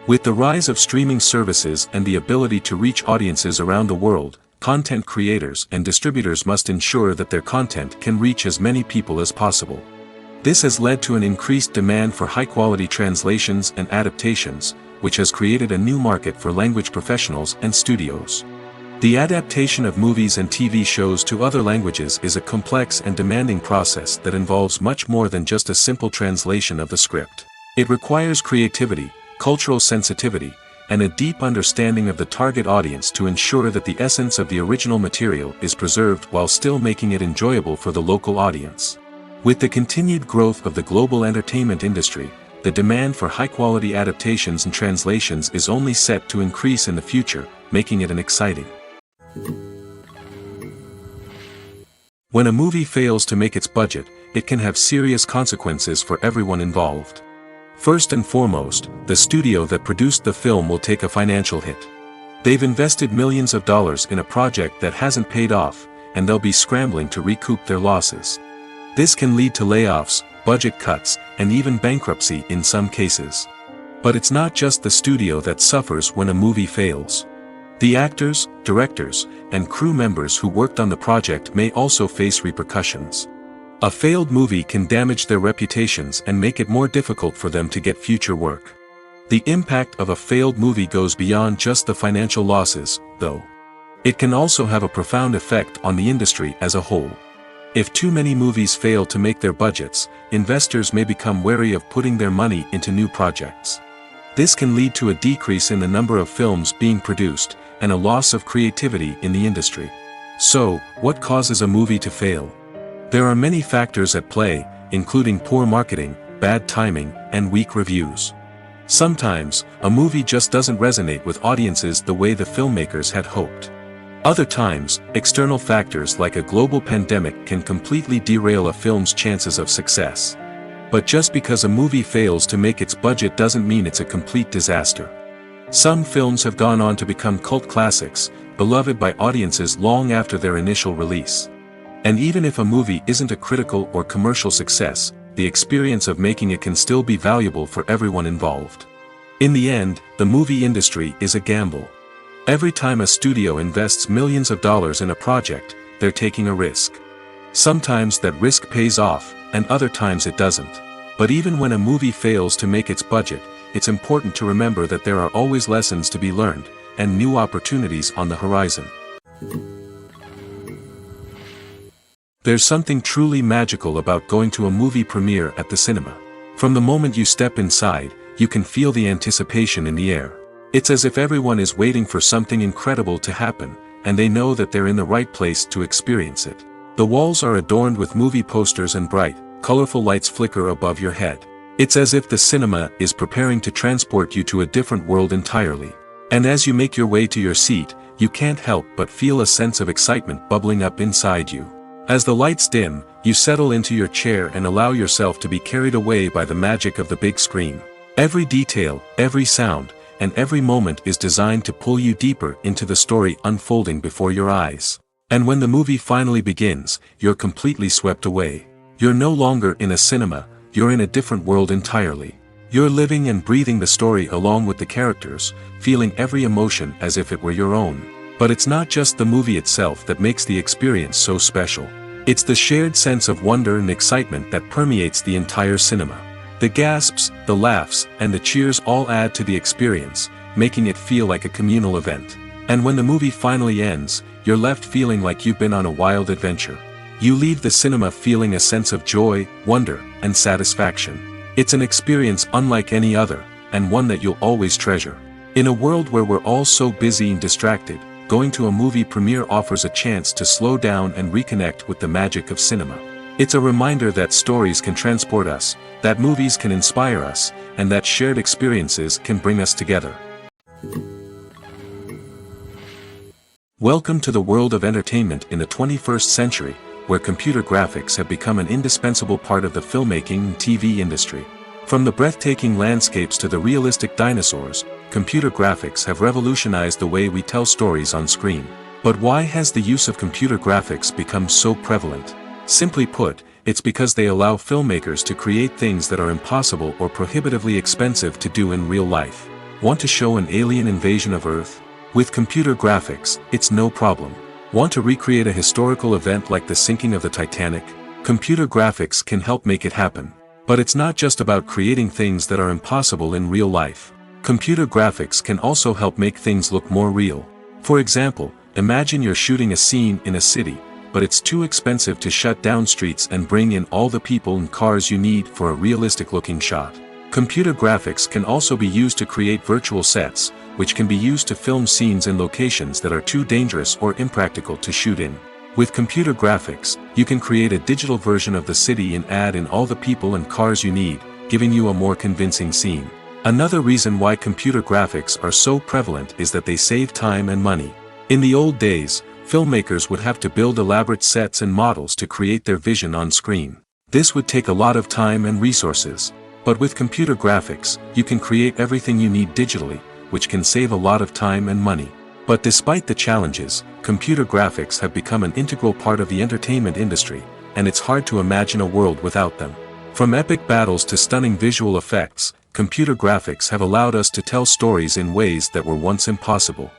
With the rise of streaming services and the ability to reach audiences around the world, content creators and distributors must ensure that their content can reach as many people as possible. This has led to an increased demand for high-quality translations and adaptations, which has created a new market for language professionals and studios. The adaptation of movies and TV shows to other languages is a complex and demanding process that involves much more than just a simple translation of the script. It requires creativity, cultural sensitivity, and a deep understanding of the target audience to ensure that the essence of the original material is preserved while still making it enjoyable for the local audience. With the continued growth of the global entertainment industry, the demand for high-quality adaptations and translations is only set to increase in the future, making it an exciting. When a movie fails to make its budget, it can have serious consequences for everyone involved. First and foremost, the studio that produced the film will take a financial hit. They've invested millions of dollars in a project that hasn't paid off, and they'll be scrambling to recoup their losses. This can lead to layoffs, budget cuts, and even bankruptcy in some cases. But it's not just the studio that suffers when a movie fails. The actors, directors, and crew members who worked on the project may also face repercussions. A failed movie can damage their reputations and make it more difficult for them to get future work. The impact of a failed movie goes beyond just the financial losses, though. It can also have a profound effect on the industry as a whole. If too many movies fail to make their budgets, investors may become wary of putting their money into new projects. This can lead to a decrease in the number of films being produced, and a loss of creativity in the industry. So, what causes a movie to fail? There are many factors at play, including poor marketing, bad timing, and weak reviews. Sometimes, a movie just doesn't resonate with audiences the way the filmmakers had hoped. Other times, external factors like a global pandemic can completely derail a film's chances of success. But just because a movie fails to make its budget doesn't mean it's a complete disaster. Some films have gone on to become cult classics, beloved by audiences long after their initial release. And even if a movie isn't a critical or commercial success, the experience of making it can still be valuable for everyone involved. In the end, the movie industry is a gamble. Every time a studio invests millions of dollars in a project, they're taking a risk. Sometimes that risk pays off, and other times it doesn't. But even when a movie fails to make its budget, it's important to remember that there are always lessons to be learned, and new opportunities on the horizon. There's something truly magical about going to a movie premiere at the cinema. From the moment you step inside, you can feel the anticipation in the air. It's as if everyone is waiting for something incredible to happen, and they know that they're in the right place to experience it. The walls are adorned with movie posters and bright, colorful lights flicker above your head. It's as if the cinema is preparing to transport you to a different world entirely. And as you make your way to your seat, you can't help but feel a sense of excitement bubbling up inside you. As the lights dim, you settle into your chair and allow yourself to be carried away by the magic of the big screen. Every detail, every sound, and every moment is designed to pull you deeper into the story unfolding before your eyes. And when the movie finally begins, you're completely swept away. You're no longer in a cinema, you're in a different world entirely. You're living and breathing the story along with the characters, feeling every emotion as if it were your own. But it's not just the movie itself that makes the experience so special. It's the shared sense of wonder and excitement that permeates the entire cinema. The gasps, the laughs, and the cheers all add to the experience, making it feel like a communal event. And when the movie finally ends, you're left feeling like you've been on a wild adventure. You leave the cinema feeling a sense of joy, wonder, and satisfaction. It's an experience unlike any other, and one that you'll always treasure. In a world where we're all so busy and distracted, going to a movie premiere offers a chance to slow down and reconnect with the magic of cinema. It's a reminder that stories can transport us, that movies can inspire us, and that shared experiences can bring us together. Welcome to the world of entertainment in the 21st century, where computer graphics have become an indispensable part of the filmmaking and TV industry. From the breathtaking landscapes to the realistic dinosaurs, computer graphics have revolutionized the way we tell stories on screen. But why has the use of computer graphics become so prevalent? Simply put, it's because they allow filmmakers to create things that are impossible or prohibitively expensive to do in real life. Want to show an alien invasion of Earth? With computer graphics, it's no problem. Want to recreate a historical event like the sinking of the Titanic? Computer graphics can help make it happen. But it's not just about creating things that are impossible in real life. Computer graphics can also help make things look more real. For example, imagine you're shooting a scene in a city, but it's too expensive to shut down streets and bring in all the people and cars you need for a realistic-looking shot. Computer graphics can also be used to create virtual sets, which can be used to film scenes in locations that are too dangerous or impractical to shoot in. With computer graphics, you can create a digital version of the city and add in all the people and cars you need, giving you a more convincing scene. Another reason why computer graphics are so prevalent is that they save time and money. In the old days, filmmakers would have to build elaborate sets and models to create their vision on screen. This would take a lot of time and resources. But with computer graphics, you can create everything you need digitally, which can save a lot of time and money. But despite the challenges, computer graphics have become an integral part of the entertainment industry, and it's hard to imagine a world without them. From epic battles to stunning visual effects, computer graphics have allowed us to tell stories in ways that were once impossible.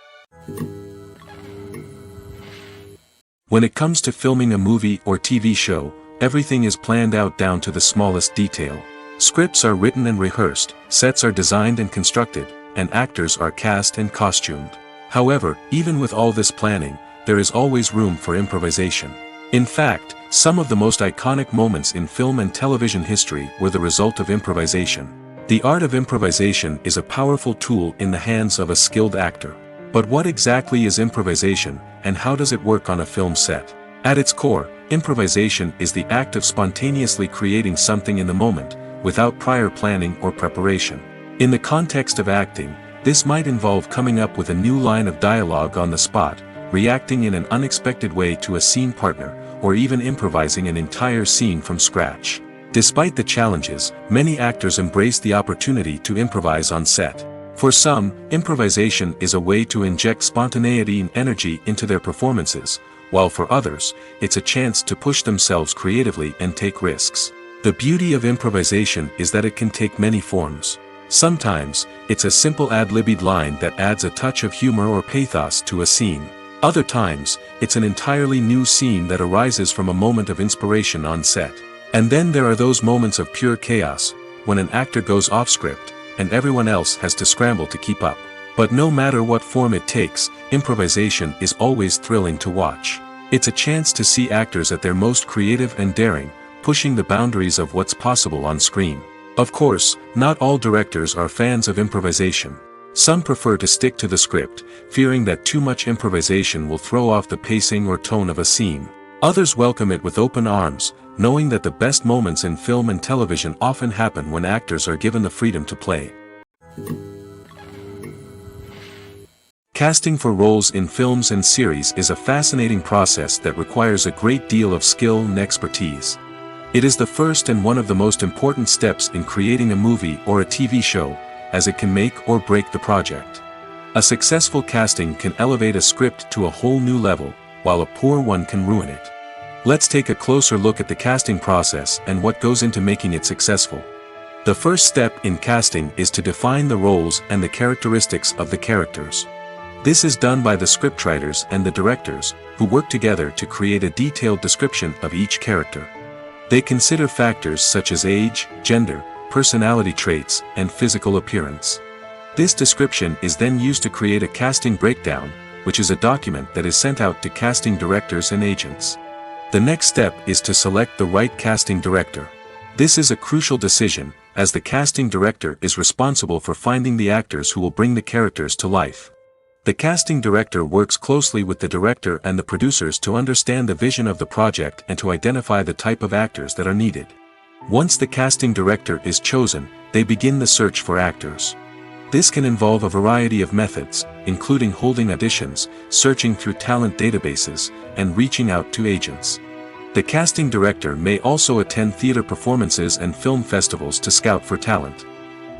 When it comes to filming a movie or TV show, everything is planned out down to the smallest detail. Scripts are written and rehearsed, sets are designed and constructed, and actors are cast and costumed. However, even with all this planning, there is always room for improvisation. In fact, some of the most iconic moments in film and television history were the result of improvisation. The art of improvisation is a powerful tool in the hands of a skilled actor. But what exactly is improvisation, and how does it work on a film set? At its core, improvisation is the act of spontaneously creating something in the moment, without prior planning or preparation. In the context of acting, this might involve coming up with a new line of dialogue on the spot, reacting in an unexpected way to a scene partner, or even improvising an entire scene from scratch. Despite the challenges, many actors embrace the opportunity to improvise on set. For some, improvisation is a way to inject spontaneity and energy into their performances, while for others, it's a chance to push themselves creatively and take risks. The beauty of improvisation is that it can take many forms. Sometimes, it's a simple ad-libbed line that adds a touch of humor or pathos to a scene. Other times, it's an entirely new scene that arises from a moment of inspiration on set. And then there are those moments of pure chaos, when an actor goes off script, and everyone else has to scramble to keep up. But no matter what form it takes, improvisation is always thrilling to watch. It's a chance to see actors at their most creative and daring, pushing the boundaries of what's possible on screen. Of course, not all directors are fans of improvisation. Some prefer to stick to the script, fearing that too much improvisation will throw off the pacing or tone of a scene. Others welcome it with open arms, knowing that the best moments in film and television often happen when actors are given the freedom to play. Casting for roles in films and series is a fascinating process that requires a great deal of skill and expertise. It is the first and one of the most important steps in creating a movie or a TV show, as it can make or break the project. A successful casting can elevate a script to a whole new level, while a poor one can ruin it. Let's take a closer look at the casting process and what goes into making it successful. The first step in casting is to define the roles and the characteristics of the characters. This is done by the scriptwriters and the directors, who work together to create a detailed description of each character. They consider factors such as age, gender, personality traits, and physical appearance. This description is then used to create a casting breakdown, which is a document that is sent out to casting directors and agents. The next step is to select the right casting director. This is a crucial decision, as the casting director is responsible for finding the actors who will bring the characters to life. The casting director works closely with the director and the producers to understand the vision of the project and to identify the type of actors that are needed. Once the casting director is chosen, they begin the search for actors. This can involve a variety of methods, including holding auditions, searching through talent databases, and reaching out to agents. The casting director may also attend theater performances and film festivals to scout for talent.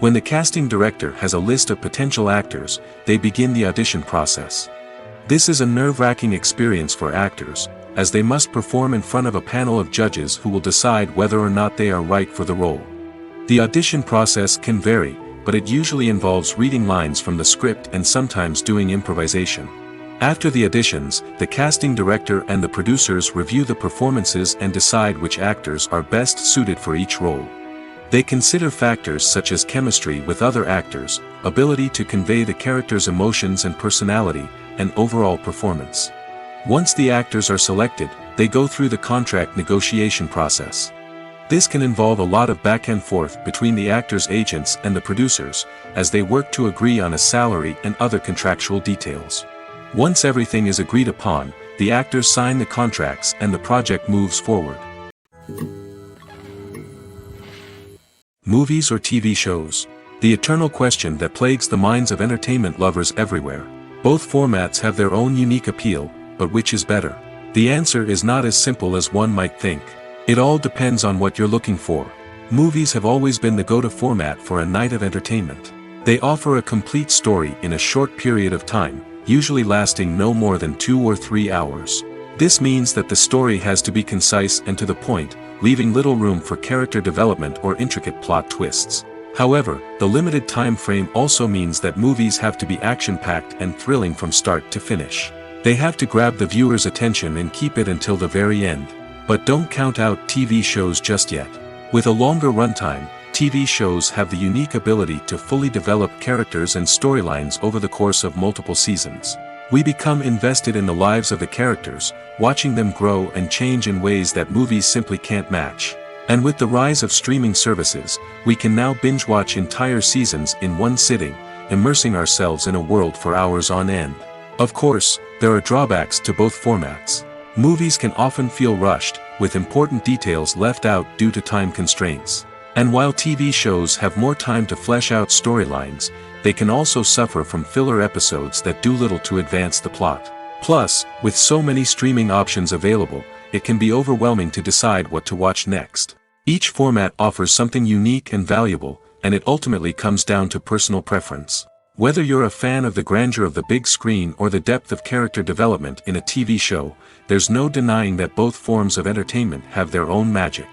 When the casting director has a list of potential actors, they begin the audition process. This is a nerve-wracking experience for actors, as they must perform in front of a panel of judges who will decide whether or not they are right for the role. The audition process can vary, but it usually involves reading lines from the script and sometimes doing improvisation. After the auditions, the casting director and the producers review the performances and decide which actors are best suited for each role. They consider factors such as chemistry with other actors, ability to convey the character's emotions and personality, and overall performance. Once the actors are selected, they go through the contract negotiation process. This can involve a lot of back and forth between the actors' agents and the producers, as they work to agree on a salary and other contractual details. Once everything is agreed upon, the actors sign the contracts and the project moves forward. Movies or TV shows? The eternal question that plagues the minds of entertainment lovers everywhere. Both formats have their own unique appeal, but which is better? The answer is not as simple as one might think. It all depends on what you're looking for. Movies have always been the go-to format for a night of entertainment. They offer a complete story in a short period of time, usually lasting no more than 2 or 3 hours. This means that the story has to be concise and to the point, leaving little room for character development or intricate plot twists. However, the limited time frame also means that movies have to be action-packed and thrilling from start to finish. They have to grab the viewer's attention and keep it until the very end. But don't count out TV shows just yet. With a longer runtime, TV shows have the unique ability to fully develop characters and storylines over the course of multiple seasons. We become invested in the lives of the characters, watching them grow and change in ways that movies simply can't match. And with the rise of streaming services, we can now binge-watch entire seasons in one sitting, immersing ourselves in a world for hours on end. Of course, there are drawbacks to both formats. Movies can often feel rushed, with important details left out due to time constraints. And while TV shows have more time to flesh out storylines, they can also suffer from filler episodes that do little to advance the plot. Plus, with so many streaming options available, it can be overwhelming to decide what to watch next. Each format offers something unique and valuable, and it ultimately comes down to personal preference. Whether you're a fan of the grandeur of the big screen or the depth of character development in a TV show, there's no denying that both forms of entertainment have their own magic.